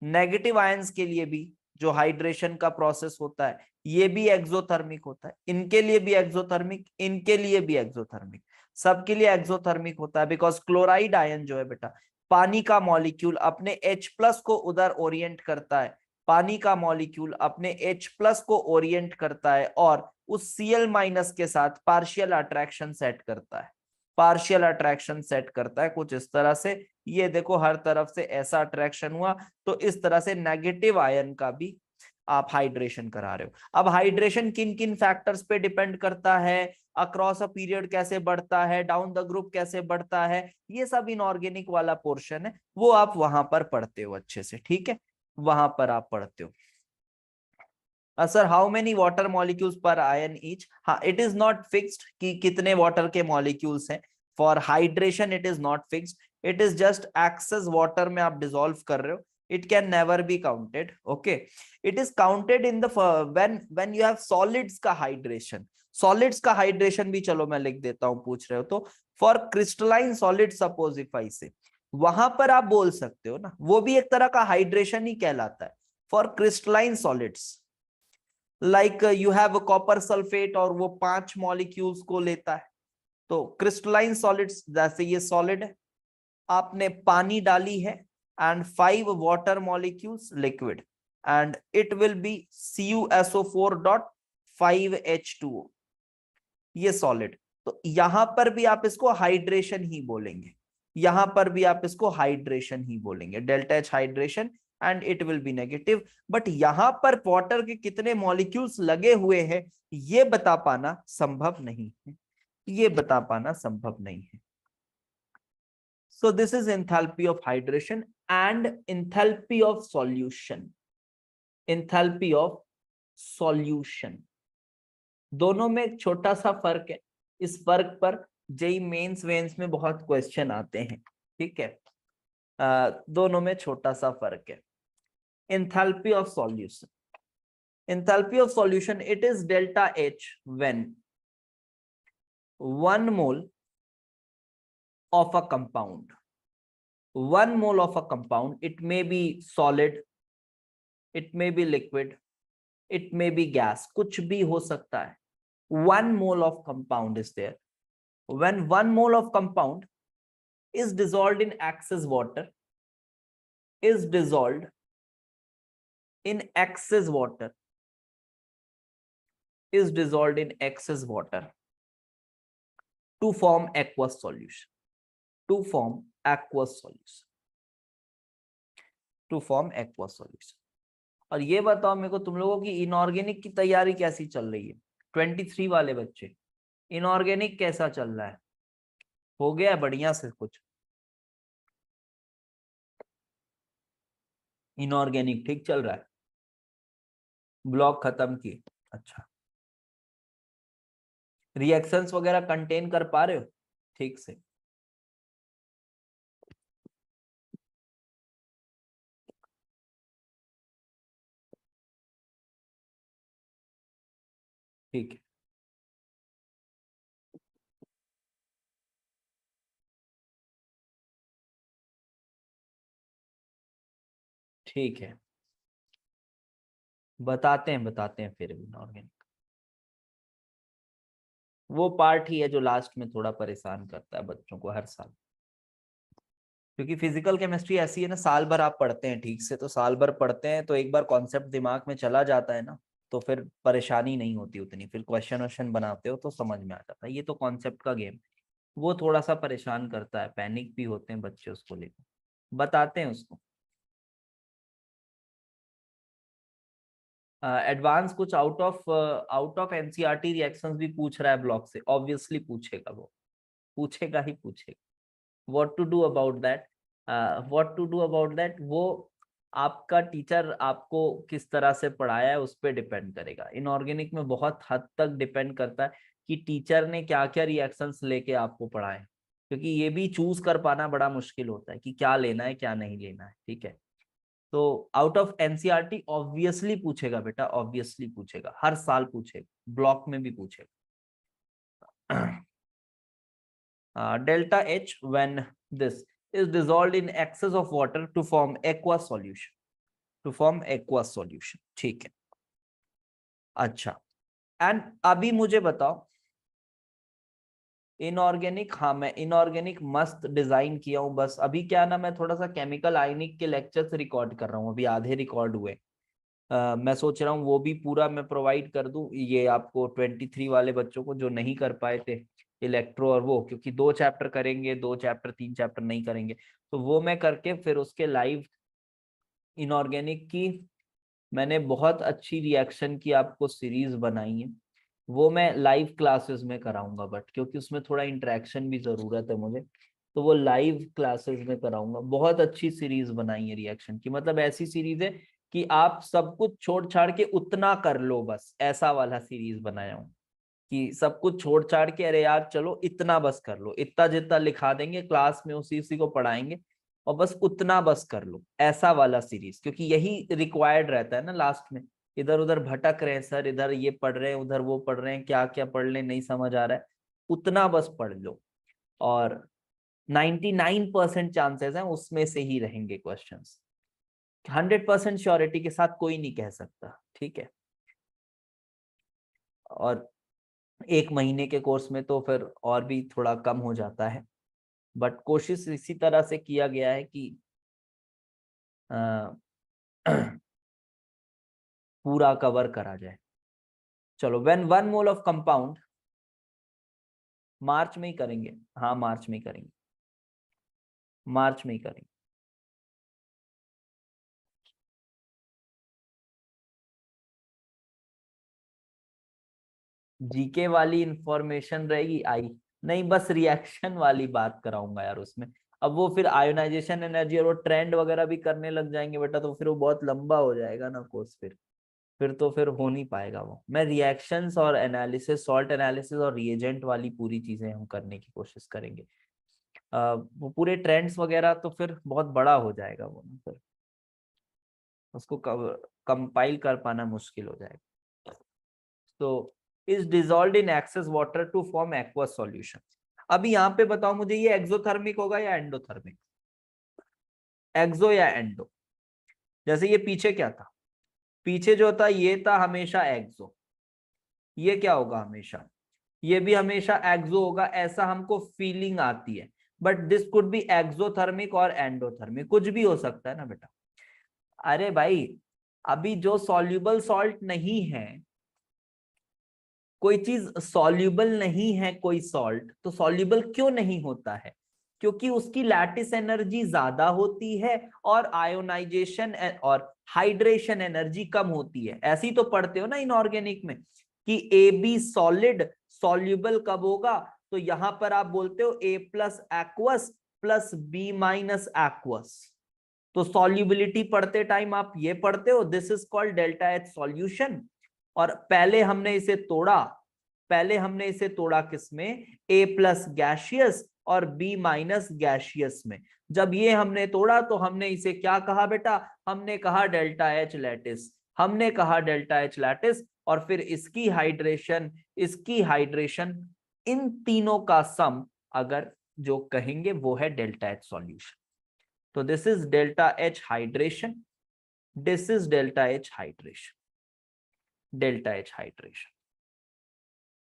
S1: negative ions के लिए भी जो हाइड्रेशन का प्रोसेस होता है ये भी एक्सोथर्मिक होता है, इनके लिए भी एक्सोथर्मिक, इनके लिए भी एक्सोथर्मिक, सबके लिए एक्सोथर्मिक होता है। बिकॉज क्लोराइड आयन जो है बेटा, पानी का मॉलिक्यूल अपने H+ को उधर ओरिएंट करता है, पानी का मॉलिक्यूल अपने H+ को ओरिएंट करता है और उस Cl- के साथ पार्शियल अट्रैक्शन सेट करता है, पार्शियल अट्रैक्शन सेट करता है कुछ इस तरह से। ये देखो हर तरफ से ऐसा अट्रैक्शन हुआ, तो इस तरह से नेगेटिव आयन का भी आप हाइड्रेशन करा रहे हो। अब हाइड्रेशन किन किन फैक्टर्स पे डिपेंड करता है, अक्रॉस अ पीरियड कैसे बढ़ता है, डाउन द ग्रुप कैसे बढ़ता है, ये सब इनऑर्गेनिक वाला पोर्शन है, वो आप वहां पर पढ़ते हो अच्छे से, ठीक है, वहां पर आप पढ़ते हो। Sir how many water molecules पर आयन ईच, हाँ इट इज नॉट फिक्स्ड कि कितने वाटर के मॉलिक्यूल्स हैं। For hydration it is not fixed, it is just excess water में आप डिसॉल्व कर रहे हो, it can never be counted. Okay, it is counted in the when you have solids का hydration, solids का hydration भी चलो मैं लिख देता हूं, पूछ रहे हो तो for crystalline solid suppose if I say, वहां पर आप बोल सकते हो ना, वो भी एक तरह का हाइड्रेशन ही कहलाता है। for crystalline solids like you have copper sulphate और वो 5 मॉलिक्यूल्स को लेता है, तो क्रिस्टलाइन सॉलिड्स जैसे ये सॉलिड है, आपने पानी डाली है and 5 water molecules liquid and it will be CuSO4.5H2O, ये सॉलिड। तो यहां पर भी आप इसको हाइड्रेशन ही बोलेंगे, यहां पर भी आप इसको हाइड्रेशन ही बोलेंगे, delta H hydration, and it will be negative. But यहां पर वाटर के कितने मॉलिक्यूल्स लगे हुए हैं ये बता पाना संभव नहीं है, ये बता पाना संभव नहीं है। So this is enthalpy of hydration and enthalpy of solution. Enthalpy of solution, दोनों में एक छोटा सा फर्क है, इस फर्क पर जेई मेंस वेंस में बहुत क्वेश्चन आते हैं, ठीक है। दोनों में छोटा सा फर्क है। enthalpy of solution, enthalpy of solution, it is delta H when 1 mole of a compound, 1 mole of a compound, it may be solid, it may be liquid, it may be gas, कुछ भी हो सकता है। 1 mole of compound is there. When 1 mole of compound is dissolved in excess water, is dissolved in excess water, is dissolved in excess water to form aqueous solution, to form aqueous solution, to form aqueous solution। और ये बताओ मेरे को तुम लोगों की इनऑर्गेनिक की तैयारी कैसी चल रही है, 23 वाले बच्चे, इनऑर्गेनिक कैसा चल रहा है, हो गया है बढ़िया से कुछ, इनऑर्गेनिक ठीक चल रहा है, ब्लॉक खत्म किए, अच्छा, रिएक्शंस वगैरह कंटेन कर पा रहे हो ठीक से, ठीक है, ठीक है, बताते हैं फिर भी इनऑर्गेनिक, वो पार्ट ही है जो लास्ट में थोड़ा परेशान करता है बच्चों को हर साल, क्योंकि फिजिकल केमिस्ट्री ऐसी है ना, साल भर आप पढ़ते हैं ठीक से, तो साल भर पढ़ते हैं तो एक बार कॉन्सेप्ट दिमाग में चला जाता है ना, तो फिर परेशानी नहीं होती उतनी, फिर क्वेश्चन वोश्चन बनाते हो तो समझ में आ जाता है। ये तो कॉन्सेप्ट का गेम, वो थोड़ा सा परेशान करता है, पैनिक भी होते हैं बच्चे उसको लेकर, बताते हैं उसको। एडवांस कुछ आउट ऑफ एनसीईआरटी रिएक्शंस भी पूछ रहा है ब्लॉक से, ऑब्वियसली पूछेगा, वो पूछेगा ही पूछेगा। What to do about that, what to do about that, वो आपका टीचर आपको किस तरह से पढ़ाया है उस पर डिपेंड करेगा। इनऑर्गेनिक में बहुत हद तक डिपेंड करता है कि टीचर ने क्या क्या रिएक्शंस लेके आपको पढ़ाए, क्योंकि ये भी चूज कर पाना बड़ा मुश्किल होता है कि क्या लेना है क्या नहीं लेना है। ठीक है, तो आउट ऑफ एनसीईआरटी ऑब्वियसली पूछेगा बेटा, ऑब्वियसली पूछेगा, हर साल पूछेगा, ब्लॉक में भी पूछेगा। delta H when this is dissolved in excess of water to form aqueous solution, to form aqueous solution। ठीक है, अच्छा, एंड अभी मुझे बताओ इनऑर्गेनिक, हाँ मैं इनऑर्गेनिक मस्त डिजाइन किया हूं, बस अभी क्या ना मैं थोड़ा सा केमिकल आयनिक के लेक्चर्स रिकॉर्ड कर रहा हूँ, अभी आधे रिकॉर्ड हुए। मैं सोच रहा हूँ वो भी पूरा मैं प्रोवाइड कर दूं ये आपको 23 वाले बच्चों को जो नहीं कर पाए थे इलेक्ट्रो और वो, क्योंकि 2 चैप्टर करेंगे, 2 चैप्टर 3 चैप्टर नहीं करेंगे, तो वो मैं करके फिर उसके लाइव इनऑर्गेनिक की मैंने बहुत अच्छी रिएक्शन की आपको सीरीज बनाई है, वो मैं लाइव क्लासेस में कराऊंगा, बट क्योंकि उसमें थोड़ा इंटरेक्शन भी जरूरत है मुझे, तो वो लाइव क्लासेस में कराऊंगा। बहुत अच्छी सीरीज बनाई है रिएक्शन की, मतलब ऐसी सीरीज है कि आप सब कुछ छोड़ छाड़ के उतना कर लो, बस ऐसा वाला सीरीज बनाया हूँ कि सब कुछ छोड़ छाड़ के अरे यार चलो इतना बस कर लो, इतना जितना लिखा देंगे क्लास में उसी उसी को पढ़ाएंगे और बस उतना बस कर लो, ऐसा वाला सीरीज, क्योंकि यही रिक्वायर्ड रहता है ना लास्ट में। इधर उधर भटक रहे हैं सर, इधर ये पढ़ रहे हैं उधर वो पढ़ रहे हैं, क्या क्या पढ़ ले नहीं समझ आ रहा है, उतना बस पढ़ लो और 99% चांसेस हैं उसमें से ही रहेंगे क्वेश्चंस। 100% श्योरिटी के साथ कोई नहीं कह सकता, ठीक है। और 1 महीने के कोर्स में तो फिर और भी थोड़ा कम हो जाता है, बट कोशिश इसी तरह से किया गया है कि पूरा कवर करा जाए। चलो, व्हेन 1 मोल ऑफ कंपाउंड, मार्च में ही करेंगे, हाँ मार्च में ही करेंगे, मार्च में ही करेंगे। जीके वाली इंफॉर्मेशन रहेगी आई, नहीं बस रिएक्शन वाली बात कराऊंगा यार उसमें। अब वो फिर आयोनाइजेशन एनर्जी और वो ट्रेंड वगैरह भी करने लग जाएंगे बेटा, तो फिर वो बहुत लंबा हो जाएगा ना कोर्स, फिर तो फिर हो नहीं पाएगा वो। मैं रिएक्शंस और एनालिसिस, सॉल्ट एनालिसिस और रिएजेंट वाली पूरी चीजें हम करने की कोशिश करेंगे। वो पूरे ट्रेंड्स वगैरह तो फिर बहुत बड़ा हो जाएगा वो ना, फिर उसको कंपाइल कर पाना मुश्किल हो जाएगा। तो is dissolved in excess water to form aqueous solution. अभी यहाँ पे बताओ मुझे, ये एक्सोथर्मिक होगा या एंडोथर्मिक? एक्सो या एंडो? जैसे ये पीछे क्या था, पीछे जो था ये था हमेशा एक्सो, ये क्या होगा हमेशा, ये भी हमेशा एक्सो होगा, ऐसा हमको फीलिंग आती है। But this could be exothermic और एंडोथर्मिक, कुछ भी हो सकता है ना बेटा। अरे भाई, अभी जो सॉल्युबल सॉल्ट नहीं है, कोई चीज सॉल्युबल नहीं है, कोई सॉल्ट तो सॉल्युबल क्यों नहीं होता है? क्योंकि उसकी लैटिस एनर्जी ज्यादा होती है और आयोनाइजेशन और हाइड्रेशन एनर्जी कम होती है। ऐसी तो पढ़ते हो ना इनऑर्गेनिक में कि ए बी सॉलिड सॉल्युबल कब होगा, तो यहां पर आप बोलते हो A plus aqueous plus B minus aqueous. तो सॉल्युबिलिटी पढ़ते टाइम आप ये पढ़ते हो, this is called delta H solution. और पहले हमने इसे तोड़ा, पहले हमने इसे तोड़ा किसमें, ए प्लस गैशियस और बी माइनस गैशियस में। जब ये हमने तोड़ा तो हमने इसे क्या कहा बेटा, हमने कहा डेल्टा एच लैटिस, हमने कहा डेल्टा एच लैटिस। और फिर इसकी हाइड्रेशन, इसकी हाइड्रेशन, इन तीनों का सम अगर जो कहेंगे वो है डेल्टा एच सॉल्यूशन। तो this is delta H hydration, this is delta H hydration, delta H hydration.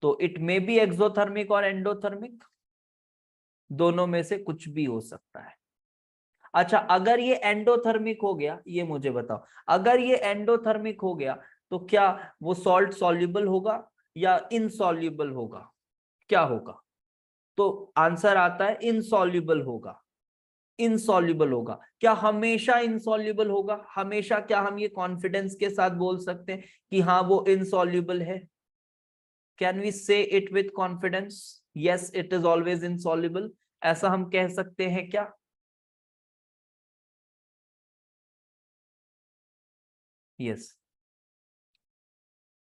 S1: तो इट मे बी एक्सोथर्मिक और एंडोथर्मिक, दोनों में से कुछ भी हो सकता है। अच्छा, अगर ये एंडोथर्मिक हो गया, ये मुझे बताओ, अगर ये एंडोथर्मिक हो गया तो क्या वो सॉल्ट सॉल्युबल होगा या इनसॉल्युबल होगा? क्या होगा? तो आंसर आता है इनसॉल्युबल होगा, इनसॉल्युबल होगा। क्या हमेशा इनसॉल्युबल होगा? हमेशा क्या हम ये कॉन्फिडेंस के साथ बोल सकते हैं कि हाँ वो इनसॉल्युबल है? कैन वी से it with confidence, yes it is always insoluble, ऐसा हम कह सकते हैं क्या? यस,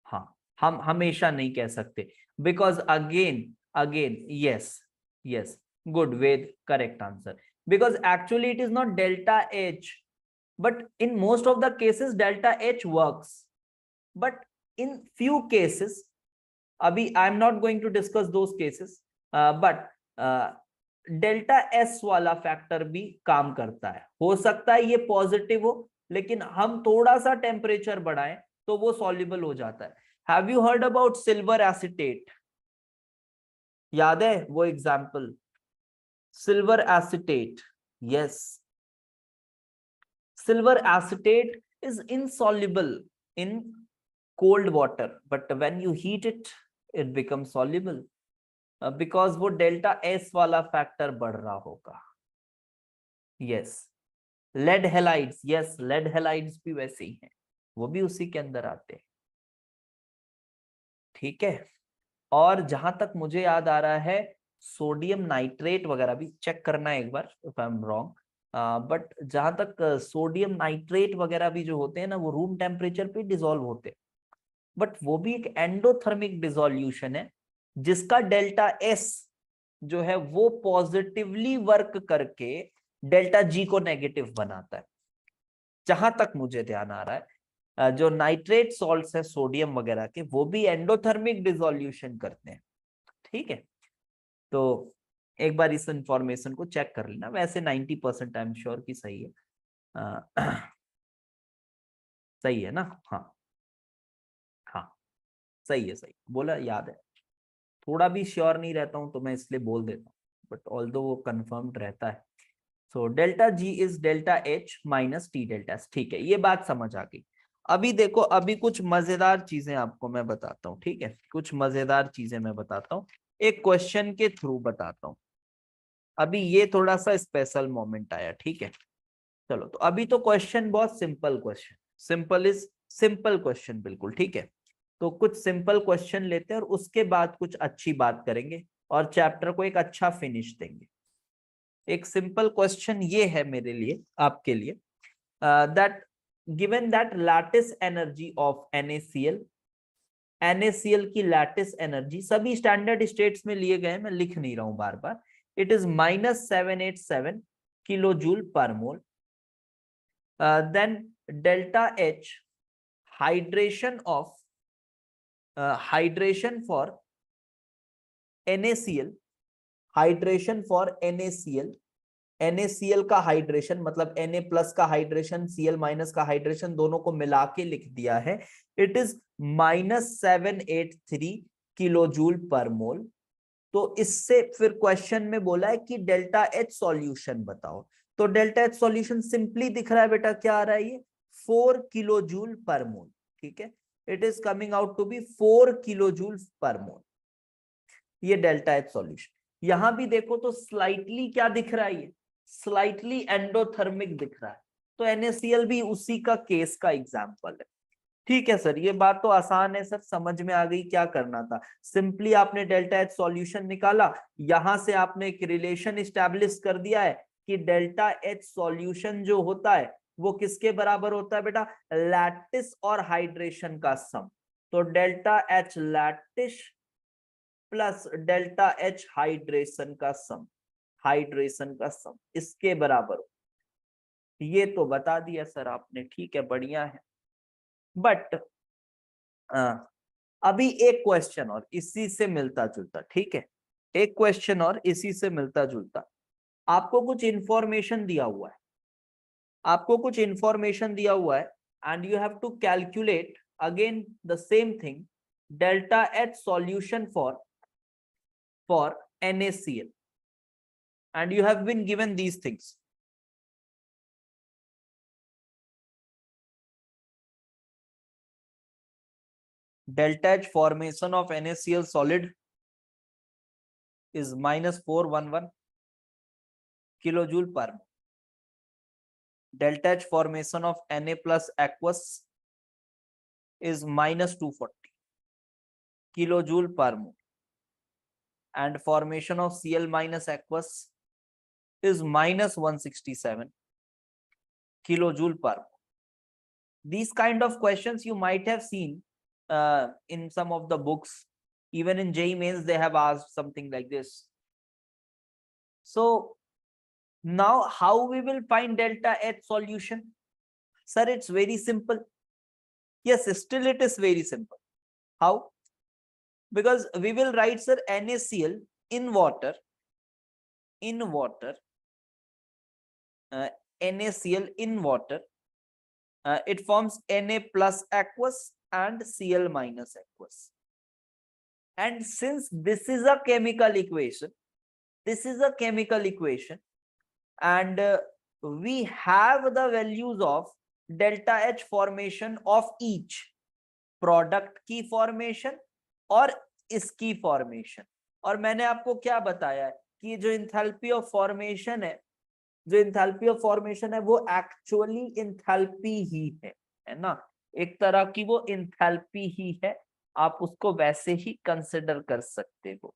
S1: हाँ, हम हमेशा नहीं कह सकते, because again again yes, yes, good Ved, correct answer, because actually it is not delta H, but in most of the cases delta H works, but in few cases, abhi I am not going to discuss those cases, but delta S वाला फैक्टर भी काम करता है, हो सकता है ये पॉजिटिव हो, लेकिन हम थोड़ा सा टेम्परेचर बढ़ाएं तो वो सॉल्युबल हो जाता है। Have you heard about silver acetate? याद है वो example, silver acetate? Yes, silver acetate is insoluble in cold water, but when you heat it, it becomes soluble, because वो डेल्टा एस वाला फैक्टर बढ़ रहा होगा। Yes, lead halides, yes, lead halides भी वैसे ही हैं, वो भी उसी के अंदर आते हैं। ठीक है, और जहां तक मुझे याद आ रहा है, सोडियम नाइट्रेट वगैरह भी चेक करना है एक बार, if I am wrong, but जहां तक सोडियम नाइट्रेट वगैरह भी जो होते हैं ना, वो रूम टेम्परेचर पे डिसॉल्व होते हैं, बट वो भी एक एंडोथर्मिक डिसोल्यूशन है, जिसका डेल्टा एस जो है वो पॉजिटिवली वर्क करके डेल्टा जी को नेगेटिव बनाता है, जहां तक मुझे ध्यान आ रहा है। जो नाइट्रेट सॉल्ट्स है सोडियम वगैरह के, वो भी एंडोथर्मिक डिसोल्यूशन करते हैं। ठीक है, तो एक बार इस इंफॉर्मेशन को चेक कर लेना, वैसे 90% आई एम श्योर कि सही है। सही है ना? हाँ, हाँ, सही है, सही बोला, याद है। थोड़ा भी श्योर नहीं रहता हूं तो मैं इसलिए बोल देता हूँ, बट ऑल्दो वो कंफर्म्ड रहता है। So delta G is delta H minus T delta S. ठीक है, ये बात समझ आ गई। अभी देखो, अभी कुछ मजेदार चीजें आपको मैं बताता हूँ। ठीक है, कुछ मजेदार चीजें मैं बताता हूँ, एक क्वेश्चन के थ्रू बताता हूँ। अभी ये थोड़ा सा स्पेशल मोमेंट आया। ठीक है, चलो, तो अभी तो क्वेश्चन बहुत simple question, simple is simple question, बिल्कुल ठीक है। तो कुछ सिंपल क्वेश्चन लेते हैं और उसके बाद कुछ अच्छी बात करेंगे और चैप्टर को एक अच्छा फिनिश देंगे। एक सिंपल क्वेश्चन ये है मेरे लिए, आपके लिए, that given that lattice energy of NaCl, NaCl की लैटिस एनर्जी सभी स्टैंडर्ड स्टेट्स में लिए गए, मैं लिख नहीं रहा हूं बार बार, it is -787 kilo joule per mole. Then delta H hydration of hydration for NaCl, hydration for NaCl, NaCl का हाइड्रेशन मतलब Na प्लस का हाइड्रेशन, Cl माइनस का हाइड्रेशन, दोनों को मिला के लिख दिया है, it is -783 kilo joule per मोल। तो इससे फिर क्वेश्चन में बोला है कि डेल्टा एच सॉल्यूशन बताओ। तो डेल्टा एच सॉल्यूशन सिंपली दिख रहा है बेटा, क्या आ रहा है ये, 4 किलो जूल पर मोल। ठीक है, it is coming out to be 4 kilo joule per mole, ये डेल्टा एच सॉल्यूशन। यहां भी देखो तो स्लाइटली क्या दिख रहा है, ये स्लाइटली एंडोथर्मिक दिख रहा है, तो NaCl भी उसी का केस का एग्जांपल है। ठीक है सर, ये बात तो आसान है सर, समझ में आ गई, क्या करना था, सिंपली आपने डेल्टा एच सॉल्यूशन निकाला, यहां से आपने एक रिलेशन स्टैब्लिश कर दिया है कि डेल्टा एच सॉल्यूशन जो होता है वो किसके बराबर होता है बेटा, लैटिस और हाइड्रेशन का सम। तो delta H lattice plus delta H hydration का सम, हाइड्रेशन का सम इसके बराबर हो। ये तो बता दिया सर आपने, ठीक है, बढ़िया है। बट अभी एक क्वेश्चन और इसी से मिलता जुलता, ठीक है, एक क्वेश्चन और इसी से मिलता जुलता, आपको कुछ इंफॉर्मेशन दिया हुआ है, आपको कुछ इंफॉर्मेशन दिया हुआ है, and you have to calculate again the same thing, delta H solution for NaCl, and you have been given these things. Delta H formation of NaCl solid is -411 kilojoule per mole. Delta H formation of Na plus aqueous is -240 kilojoule per mole, and formation of Cl minus aqueous is -167 kilojoule per mole. These kind of questions you might have seen in some of the books. Even in JEE Mains, they have asked something like this. So now how we will find delta H solution? Sir, it's very simple. Yes, still it is very simple. How? Because we will write, sir, NaCl in water, NaCl in water, it forms Na plus aqueous and Cl minus aqueous. And since this is a chemical equation, and we have the values of delta H formation of each product की फॉर्मेशन और इसकी फॉर्मेशन. और मैंने आपको क्या बताया है कि जो इंथैल्पी ऑफ फॉर्मेशन है, वो एक्चुअली इंथैल्पी ही है ना, एक तरह की वो इंथैल्पी ही है, आप उसको वैसे ही कंसिडर कर सकते हो.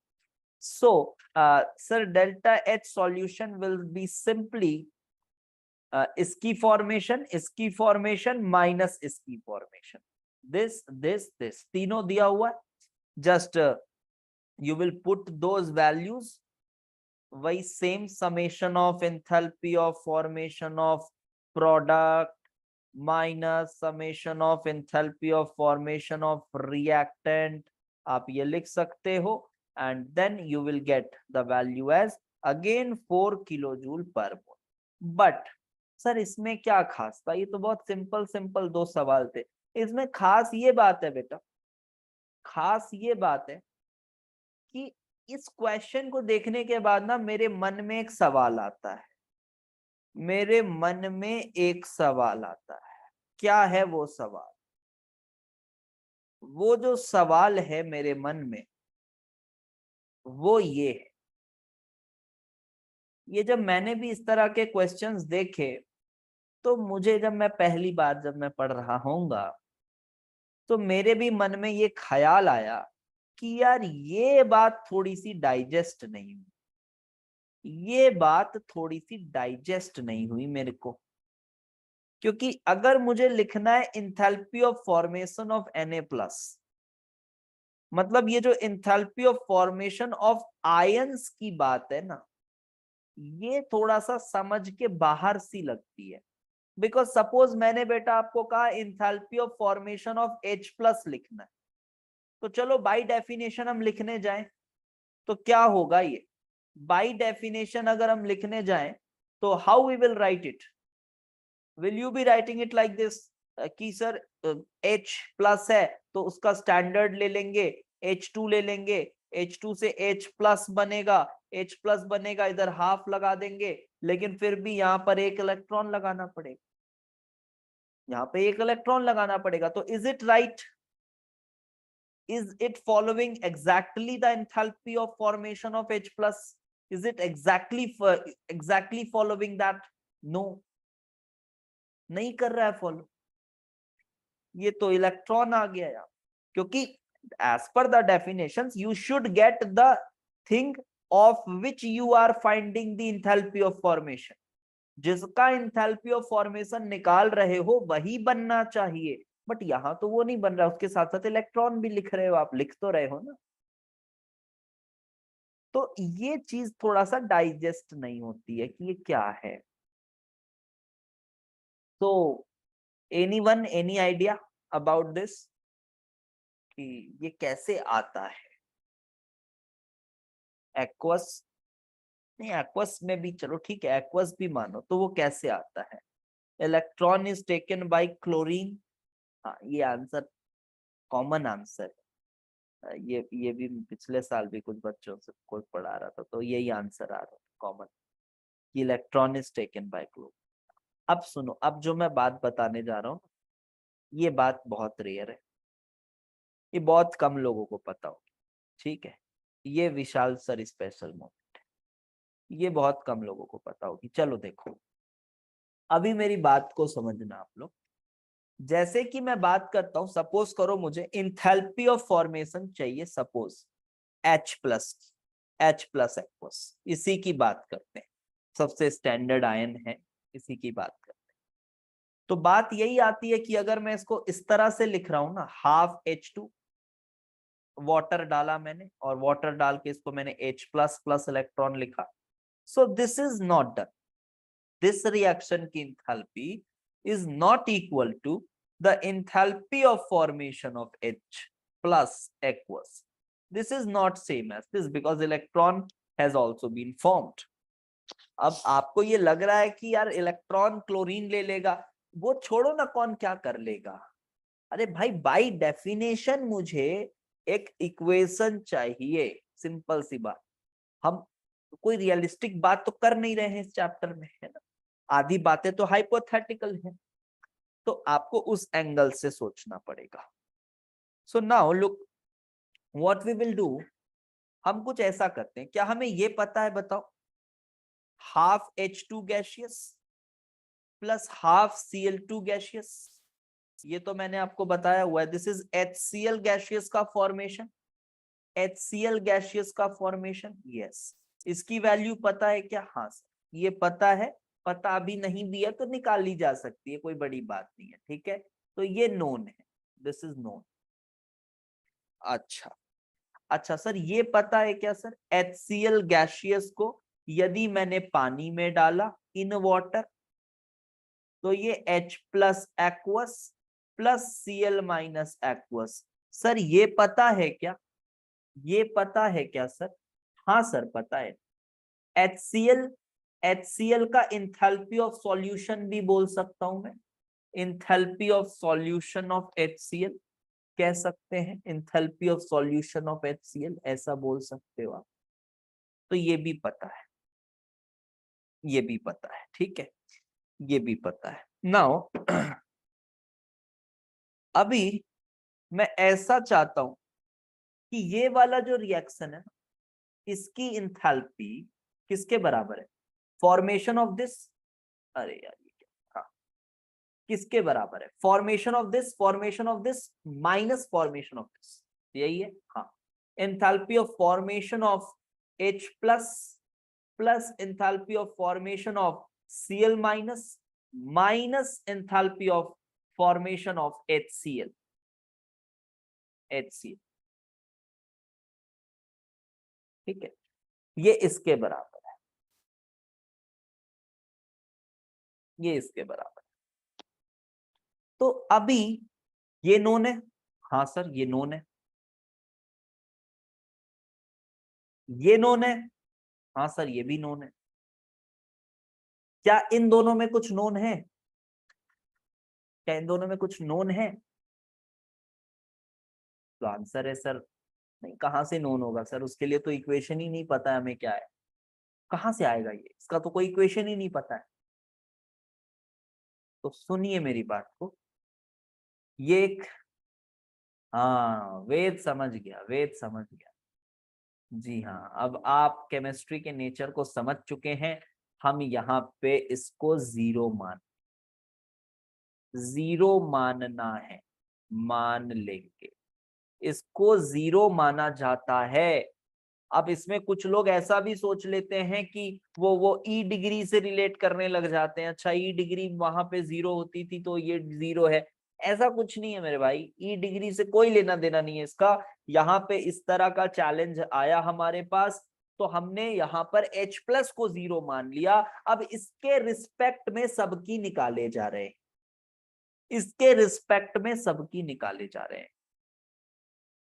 S1: So sir delta H solution will be simply इसकी फॉर्मेशन माइनस इसकी फॉर्मेशन. this तीनों दिया हुआ है. Just you will put those values, वही same summation of enthalpy of formation of product minus summation of enthalpy of formation of reactant, आप ये लिख सकते हो, and then you will get the value as again 4 kilojoule per mole. But sir इसमें क्या खास था? ये तो बहुत सिंपल दो सवाल थे. इसमें खास ये बात है बेटा, कि इस क्वेश्चन को देखने के बाद ना मेरे मन में एक सवाल आता है. क्या है वो सवाल? वो जो सवाल है मेरे मन में, वो ये है. ये जब मैंने भी इस तरह के क्वेश्चंस देखे, तो मुझे जब मैं पहली बार जब मैं पढ़ रहा होऊंगा, तो मेरे भी मन में ये ख्याल आया कि यार ये बात थोड़ी सी डाइजेस्ट नहीं हुई मेरे को. क्योंकि अगर मुझे लिखना है enthalpy of formation of Na+, मतलब ये जो enthalpy of formation of ions की बात है ना, ये थोड़ा सा समझ के बाहर सी लगती है. बिकॉज सपोज मैंने बेटा आपको कहा enthalpy of formation of H+ लिखना है, तो चलो बाय डेफिनेशन हम लिखने जाएं तो क्या होगा? ये बाय डेफिनेशन अगर हम लिखने जाएं तो how we will write it? Will you be writing it like this कि सर H+ है तो उसका स्टैंडर्ड ले लेंगे, H2 ले लेंगे, H2 से H+ बनेगा, इधर हाफ लगा देंगे, लेकिन फिर भी यहाँ पर एक इलेक्ट्रॉन लगाना पड़ेगा. तो is it right? Is it following exactly the enthalpy of formation of H+? Is it exactly following that? No, नहीं कर रहा है फॉलो. ये तो इलेक्ट्रॉन आ गया यार. क्योंकि as per the definitions you should get the thing of which you are finding the enthalpy of formation. जिसका enthalpy of formation निकाल रहे हो वही बनना चाहिए. बट यहां तो वो नहीं बन रहा, उसके साथ साथ इलेक्ट्रॉन भी लिख रहे हो, आप लिख तो रहे हो ना. तो ये चीज थोड़ा सा डाइजेस्ट नहीं होती है कि ये क्या है. तो anyone any idea about this कि ये कैसे आता है? एक्वस नहीं, एक्वस में भी चलो ठीक है, एक्वस भी मानो, तो वो कैसे आता है? Electron is taken by chlorine. हाँ, ये आंसर कॉमन आंसर है. ये भी पिछले साल भी कुछ बच्चों से कोई पढ़ा रहा था, तो यही आंसर आ रहा था common, electron is taken by chlorine. अब सुनो, अब जो मैं बात बताने जा रहा हूँ, ये बात बहुत रेयर है, ये बहुत कम लोगों को पता होगी. ठीक है, ये विशाल सर स्पेशल मोमेंट है, ये बहुत कम लोगों को पता होगी. चलो देखो, अभी मेरी बात को समझना आप लोग. जैसे कि मैं बात करता हूं, सपोज करो मुझे इंथैल्पी ऑफ फॉर्मेशन चाहिए, सपोज H+ एक्वस, इसी की बात करते हैं, सबसे स्टैंडर्ड आयन है, इसी की बात करते हैं. तो बात यही आती है कि अगर मैं इसको इस तरह से लिख रहा हूं ना, हाफ H2, वाटर डाला मैंने और वाटर डाल के इसको मैंने H प्लस प्लस इलेक्ट्रॉन लिखा, so this is not done. This reaction की enthalpy is not equal to the enthalpy of formation of H plus aqueous. This is not same as this because electron has also been formed. अब आपको ये लग रहा है कि यार इलेक्ट्रॉन क्लोरीन ले लेगा, वो छोड़ो ना, कौन क्या कर लेगा। अरे भाई बाय डेफिनेशन मुझे एक इक्वेशन चाहिए, सिंपल सी बात। हम कोई रियलिस्टिक बात तो कर नहीं रहे हैं इस चैप्टर में, है ना, आधी बातें तो हाइपोथेटिकल हैं, तो आपको उस एंगल से सोचना पड़ेगा। So now look what we will do, हम कुछ ऐसा करते हैं, क्या हमें ये पता है बताओ, half H2 gaseous plus half Cl2 gaseous, ये तो मैंने आपको बताया हुआ है, दिस इज HCl गैसियस का फॉर्मेशन, HCl गैसियस का फॉर्मेशन, यस। इसकी वैल्यू पता है क्या? हाँ सर ये पता है, पता भी नहीं भी है तो निकाल ली जा सकती है, कोई बड़ी बात नहीं है, ठीक है। तो ये नोन है, दिस इज नोन। अच्छा अच्छा सर ये पता है क्या सर, HCl गैसियस को यदि मैंने पानी में डाला इन वाटर, तो ये H plus aqueous plus Cl minus aqueous, sir ये पता है क्या? ये पता है क्या सर? हाँ सर पता है। HCl का इंथैल्पी ऑफ सॉल्यूशन भी बोल सकता हूं मैं, enthalpy of solution of HCl कह सकते हैं, enthalpy of solution of HCl ऐसा बोल सकते हो आप। तो ये भी पता है, ये भी पता है, ठीक है, ये भी पता है। नाउ अभी मैं ऐसा चाहता हूं कि ये वाला जो रिएक्शन है इसकी इंथैल्पी किसके बराबर है, फॉर्मेशन ऑफ दिस, अरे यार ये क्या, हाँ किसके बराबर है, formation of this minus formation of this, यही है हाँ। Enthalpy of formation of H plus plus enthalpy of formation of Cl minus minus enthalpy of formation of HCl, ठीक है, ये इसके बराबर है, ये इसके बराबर है। तो अभी ये नोन है, हाँ सर ये नोन है, ये नोन है, हाँ सर ये भी नोन है। क्या इन दोनों में कुछ नोन है? क्या इन दोनों में कुछ नोन है? तो आंसर है सर नहीं, कहां से नोन होगा सर, उसके लिए तो इक्वेशन ही नहीं पता है हमें क्या है, कहां से आएगा ये, इसका तो कोई इक्वेशन ही नहीं पता है। तो सुनिए मेरी बात को, ये एक, हाँ वेद समझ गया, वेद समझ गया, जी हाँ, अब आप केमिस्ट्री के नेचर को समझ चुके हैं। हम यहाँ पे इसको जीरो मानना है, मान लेंगे, इसको जीरो माना जाता है। अब इसमें कुछ लोग ऐसा भी सोच लेते हैं कि वो ई डिग्री से रिलेट करने लग जाते हैं, अच्छा ई डिग्री वहां पे जीरो होती थी तो ये जीरो है, ऐसा कुछ नहीं है मेरे भाई, ई डिग्री से कोई लेना देना नहीं है इसका। यहाँ पे इस तरह का चैलेंज आया हमारे पास, तो हमने यहाँ पर H प्लस को जीरो मान लिया। अब इसके रिस्पेक्ट में सबकी निकाले जा रहे हैं, इसके रिस्पेक्ट में सबकी निकाले जा रहे हैं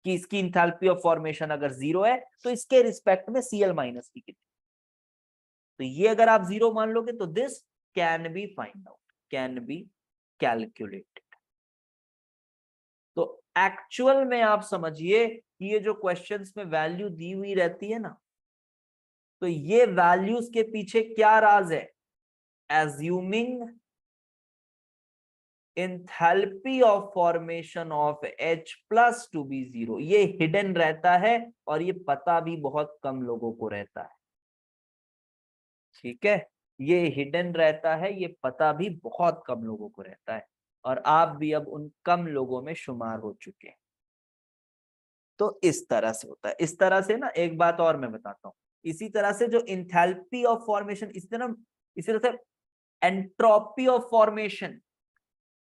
S1: कि इसकी इंथैल्पी ऑफ फॉर्मेशन अगर जीरो है तो इसके रिस्पेक्ट में Cl माइनस की कितनी, तो ये अगर आप जीरो मान लोगे तो this can be find out, can be calculated. तो एक्चुअल में आप समझिए कि ये जो क्वेश्चंस में वैल्यू दी हुई रहती है ना, तो ये वैल्यूज के पीछे क्या राज है, assuming enthalpy of formation of H plus two be zero, ये हिडन रहता है और ये पता भी बहुत कम लोगों को रहता है, ठीक है, ये हिडन रहता है, ये पता भी बहुत कम लोगों को रहता है, और आप भी अब उन कम लोगों में शुमार हो चुके हैं। तो इस तरह से होता है, इस तरह से ना, एक बात और मैं बताता हूं, इसी तरह से जो इंथैल्पी ऑफ फॉर्मेशन, इसी तरह से entropy of formation,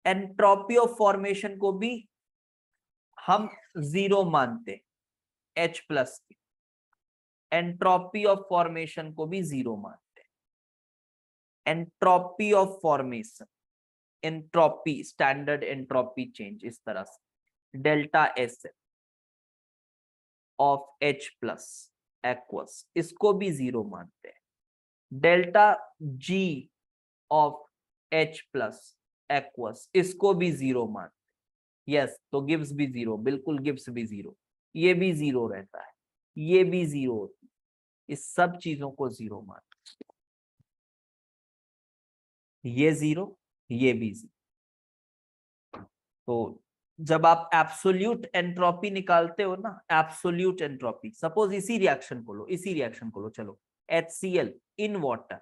S1: entropy of formation को भी हम 0 मानते, H प्लस की एंट्रोपी ऑफ फॉर्मेशन को भी 0 मानते। Entropy of formation, entropy, standard entropy change, इस तरह से delta S of H plus aqueous, इसको भी 0 मानते हैं। Delta G of H plus aqueous, इसको भी 0 मानते हैं। यस, तो गिब्स भी 0, बिल्कुल गिब्स भी 0, ये भी 0 रहता है, ये भी 0 होती है, इस सब चीजों को 0 मानते, ये 0, ये भी 0। तो जब आप एब्सोल्यूट एंट्रोपी निकालते हो ना, एब्सोल्यूट एंट्रोपी, सपोज इसी रिएक्शन को लो, इसी रिएक्शन को लो, चलो HCl in water,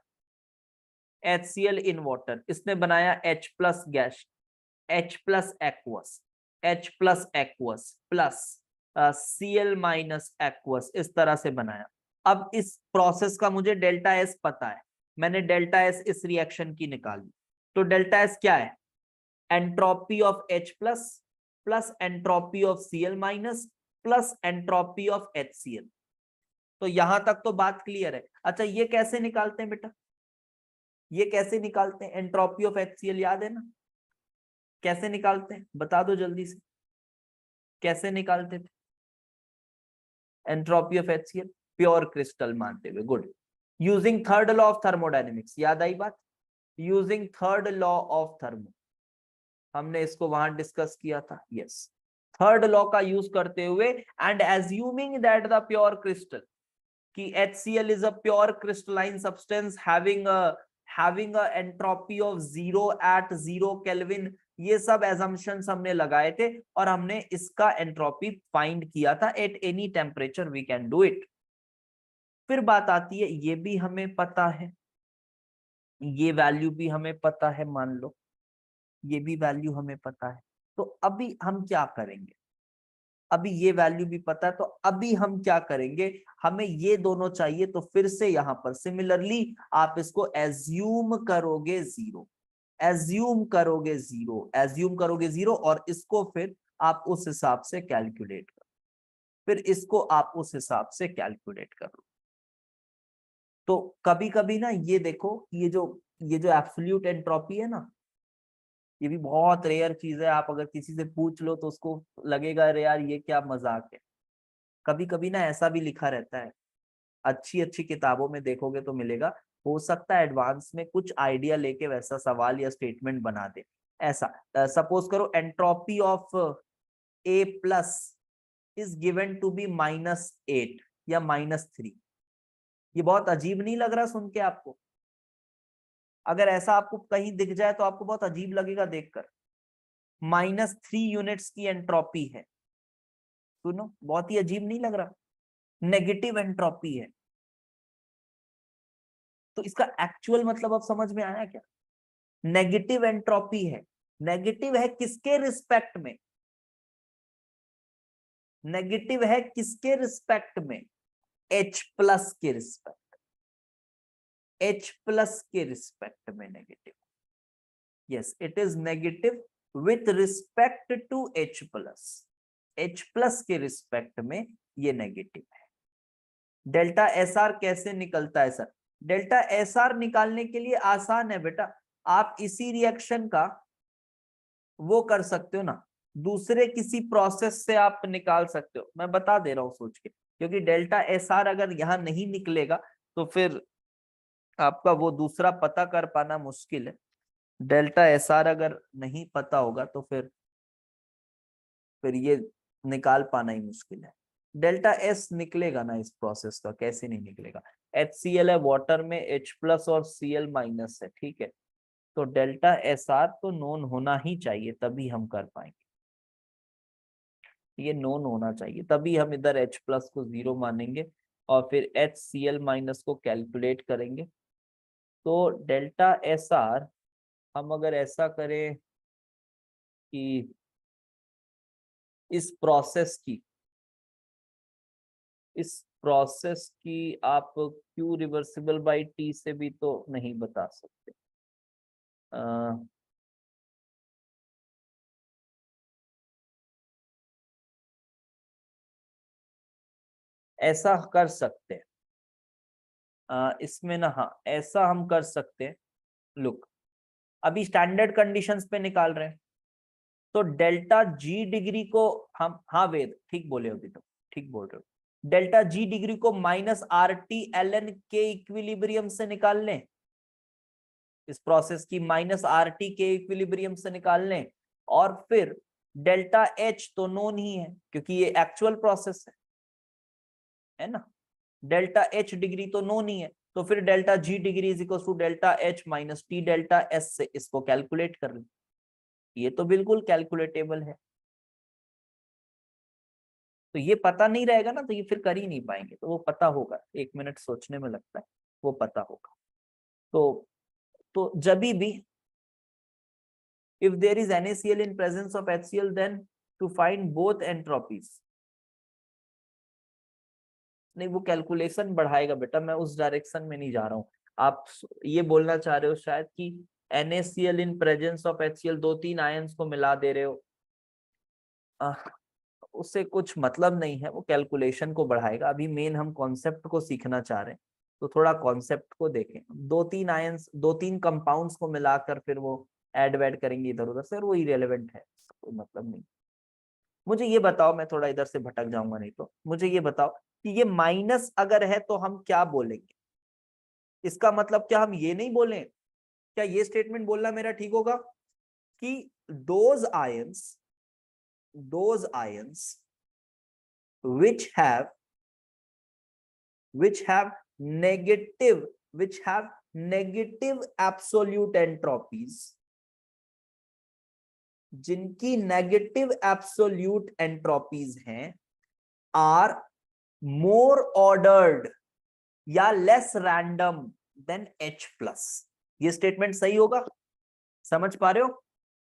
S1: HCl in water, इसने बनाया H plus gas, H plus aqueous, H plus aqueous plus Cl minus aqueous, इस तरह से बनाया। अब इस प्रोसेस का मुझे डेल्टा एस पता है, मैंने डेल्टा एस इस रिएक्शन की निकाली, तो डेल्टा एस क्या है? Entropy of H plus plus entropy of Cl minus plus entropy of HCl। तो यहां तक तो बात क्लियर है। अच्छा, ये कैसे निकालते हैं बेटा, ये कैसे निकालते हैं? एंट्रोपी ऑफ HCl याद है ना, कैसे निकालते हैं बता दो जल्दी से, कैसे निकालते थे entropy of HCl? Pure crystal मानते हुए, good, using third law of thermodynamics, याद आई बात, using third law of thermo, हमने इसको वहां डिस्कस किया था। यस, थर्ड लॉ का यूज करते हुए and assuming that the pure crystal, कि HCl is a pure crystalline substance having a entropy of 0 at 0 Kelvin, ये सब assumptions हमने लगाए थे और हमने इसका एंट्रोपी फाइंड किया था at any temperature we can do it. फिर बात आती है, ये भी हमें पता है, ये वैल्यू भी हमें पता है, मान लो ये भी वैल्यू हमें पता है, तो अभी हम क्या करेंगे? अभी ये वैल्यू भी पता है, तो अभी हम क्या करेंगे? हमें ये दोनों चाहिए, तो फिर से यहां पर सिमिलरली आप इसको एज्यूम करोगे 0, एज्यूम करोगे 0, एज्यूम करोगे 0, और इसको फिर आप उस हिसाब से कैलकुलेट करो, फिर इसको आप उस हिसाब से कैलकुलेट करो। तो कभी कभी ना ये देखो, ये जो एब्सोल्यूट एंट्रोपी है ना, ये भी बहुत रेयर चीज है। आप अगर किसी से पूछ लो तो उसको लगेगा अरे यार ये क्या मजाक है। कभी कभी ना ऐसा भी लिखा रहता है, अच्छी अच्छी किताबों में देखोगे तो मिलेगा, हो सकता है एडवांस में कुछ आइडिया लेके वैसा सवाल या स्टेटमेंट बना दे। ऐसा सपोज करो, entropy of A plus is given to be -8 या -3। ये बहुत अजीब नहीं लग रहा सुन के आपको? अगर ऐसा आपको कहीं दिख जाए तो आपको बहुत अजीब लगेगा देखकर। -3 यूनिट्स की एंट्रोपी है, सुनो बहुत ही अजीब नहीं लग रहा? नेगेटिव एंट्रोपी है, तो इसका एक्चुअल मतलब अब समझ में आया क्या? नेगेटिव एंट्रोपी है, नेगेटिव है किसके रिस्पेक्ट में? नेगेटिव है किसके रिस्पेक्ट में? H प्लस के रिस्पेक्ट, H प्लस के रिस्पेक्ट में negative. Yes, it is negative with respect to H plus, H plus के रिस्पेक्ट में ये नेगेटिव है। डेल्टा एस आर कैसे निकलता है सर? डेल्टा एस आर निकालने के लिए आसान है बेटा, आप इसी रिएक्शन का वो कर सकते हो ना, दूसरे किसी प्रोसेस से आप निकाल सकते हो। मैं बता दे रहा हूं सोच के, क्योंकि डेल्टा एस आर अगर यहां नहीं निकलेगा तो फिर आपका वो दूसरा पता कर पाना मुश्किल है। डेल्टा एस आर अगर नहीं पता होगा तो फिर ये निकाल पाना ही मुश्किल है। डेल्टा एस निकलेगा ना इस प्रोसेस का, कैसे नहीं निकलेगा? HCl है वाटर में, H प्लस और Cl माइनस है, ठीक है, तो डेल्टा एस आर तो नोन होना ही चाहिए, तभी हम कर पाएंगे, ये नोन होना चाहिए, तभी हम इधर H प्लस को 0 मानेंगे और फिर HCl माइनस को कैलकुलेट करेंगे। तो डेल्टा एस आर हम अगर ऐसा करें कि इस प्रोसेस की आप Q रिवर्सिबल बाई T से भी तो नहीं बता सकते। ऐसा कर सकते हैं इसमें ना, हाँ ऐसा हम कर सकते हैं। लुक, अभी स्टैंडर्ड कंडीशंस पे निकाल रहे हैं, तो डेल्टा जी डिग्री को हम, हाँ वेद ठीक बोले हो, अभी तो ठीक बोल रहे हो, डेल्टा जी डिग्री को minus R T L N के इक्विलिब्रियम से निकाल लें, इस प्रोसेस की माइनस आर टी के इक्विलिब्रियम से निकाल लें, और फिर डेल्टा एच तो नोन ही है क्योंकि ये एक्चुअल प्रोसेस है ना, डेल्टा एच डिग्री तो नोन ही है, तो फिर delta G degree is equal to delta H minus T delta S से इसको कैलकुलेट कर लें। ये तो बिल्कुल कैलकुलेटेबल है, तो ये पता नहीं रहेगा ना तो ये फिर कर ही नहीं पाएंगे, तो वो पता होगा, 1 मिनट सोचने में लगता है, वो पता होगा। तो जब भी if there is NaCl in presence of HCl, then to find both entropies, नहीं वो कैलकुलेशन बढ़ाएगा बेटा, मैं उस डायरेक्शन में नहीं जा रहा हूँ। आप ये बोलना चाह रहे हो शायद कि NaCl in presence of HCl, 2-3 ions को मिला दे रहे हो, उससे कुछ मतलब नहीं है, वो कैलकुलेशन को बढ़ाएगा। अभी मेन हम कॉन्सेप्ट को सीखना चाह रहे हैं, तो थोड़ा कॉन्सेप्ट को देखें। 2-3 आयंस, 2-3 कंपाउंड्स को मिलाकर फिर वो ऐड वैड करेंगे इधर उधर से, वो इरेलेवेंट है, कोई मतलब नहीं। मुझे ये बताओ, मैं थोड़ा इधर से भटक जाऊंगा नहीं तो, मुझे ये बताओ कि ये माइनस अगर है तो हम क्या बोलेंगे? इसका मतलब क्या हम ये नहीं बोले, क्या ये स्टेटमेंट बोलना मेरा ठीक होगा कि those ions which have negative absolute entropies, जिनकी नेगेटिव एब्सोल्यूट एंट्रोपीज हैं, आर मोर ऑर्डर्ड या लेस रैंडम देन H+। ये स्टेटमेंट सही होगा? समझ पा रहे हो?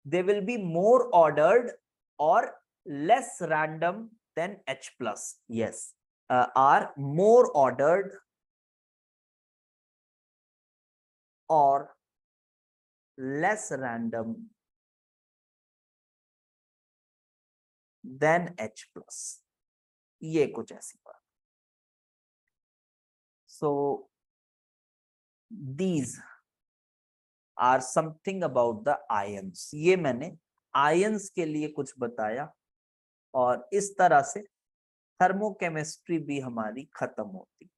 S1: They will be more ordered और less random than H+। Yes, are more ordered or less random than H+। ये कुछ ऐसी बात। So these are something about the ions। ये मैंने आयंस के लिए कुछ बताया, और इस तरह से थर्मोकेमिस्ट्री भी हमारी खत्म होती।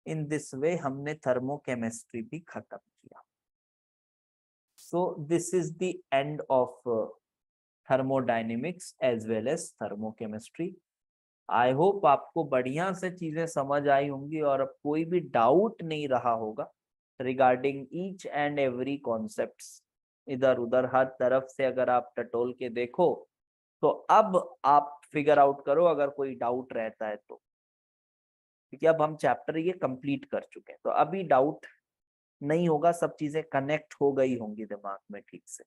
S1: इन दिस वे हमने थर्मोकेमिस्ट्री भी खत्म किया। So this is the end of thermodynamics as well as thermochemistry. I hope आपको बढ़िया से चीजें समझ आई होंगी और अब कोई भी डाउट नहीं रहा होगा regarding each and every concepts. इधर उधर हर तरफ से अगर आप टटोल के देखो तो अब आप फिगर आउट करो अगर कोई डाउट रहता है तो, क्योंकि अब हम चैप्टर ये कंप्लीट कर चुके हैं, तो अभी डाउट नहीं होगा, सब चीजें कनेक्ट हो गई होंगी दिमाग में ठीक से।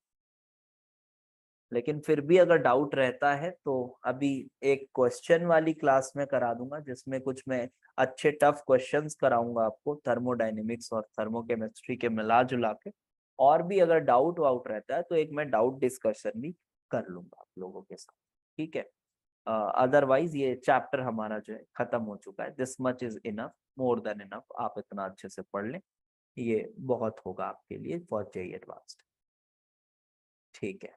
S1: लेकिन फिर भी अगर डाउट रहता है तो अभी एक क्वेश्चन वाली क्लास में करा दूंगा, जिसमें कुछ मैं अच्छे टफ क्वेश्चंस कराऊंगा आपको थर्मोडायनेमिक्स और थर्मोकेमिस्ट्री के मिला जुला के। और भी अगर डाउट वाउट रहता है तो एक मैं डाउट डिस्कशन भी कर लूंगा आप लोगों के साथ, ठीक है? अदरवाइज ये चैप्टर हमारा जो है खत्म हो चुका है। This much is enough, more than enough. आप इतना अच्छे से पढ़ लें, ये बहुत होगा आपके लिए फॉर जेईई एडवांस्ड, ठीक है?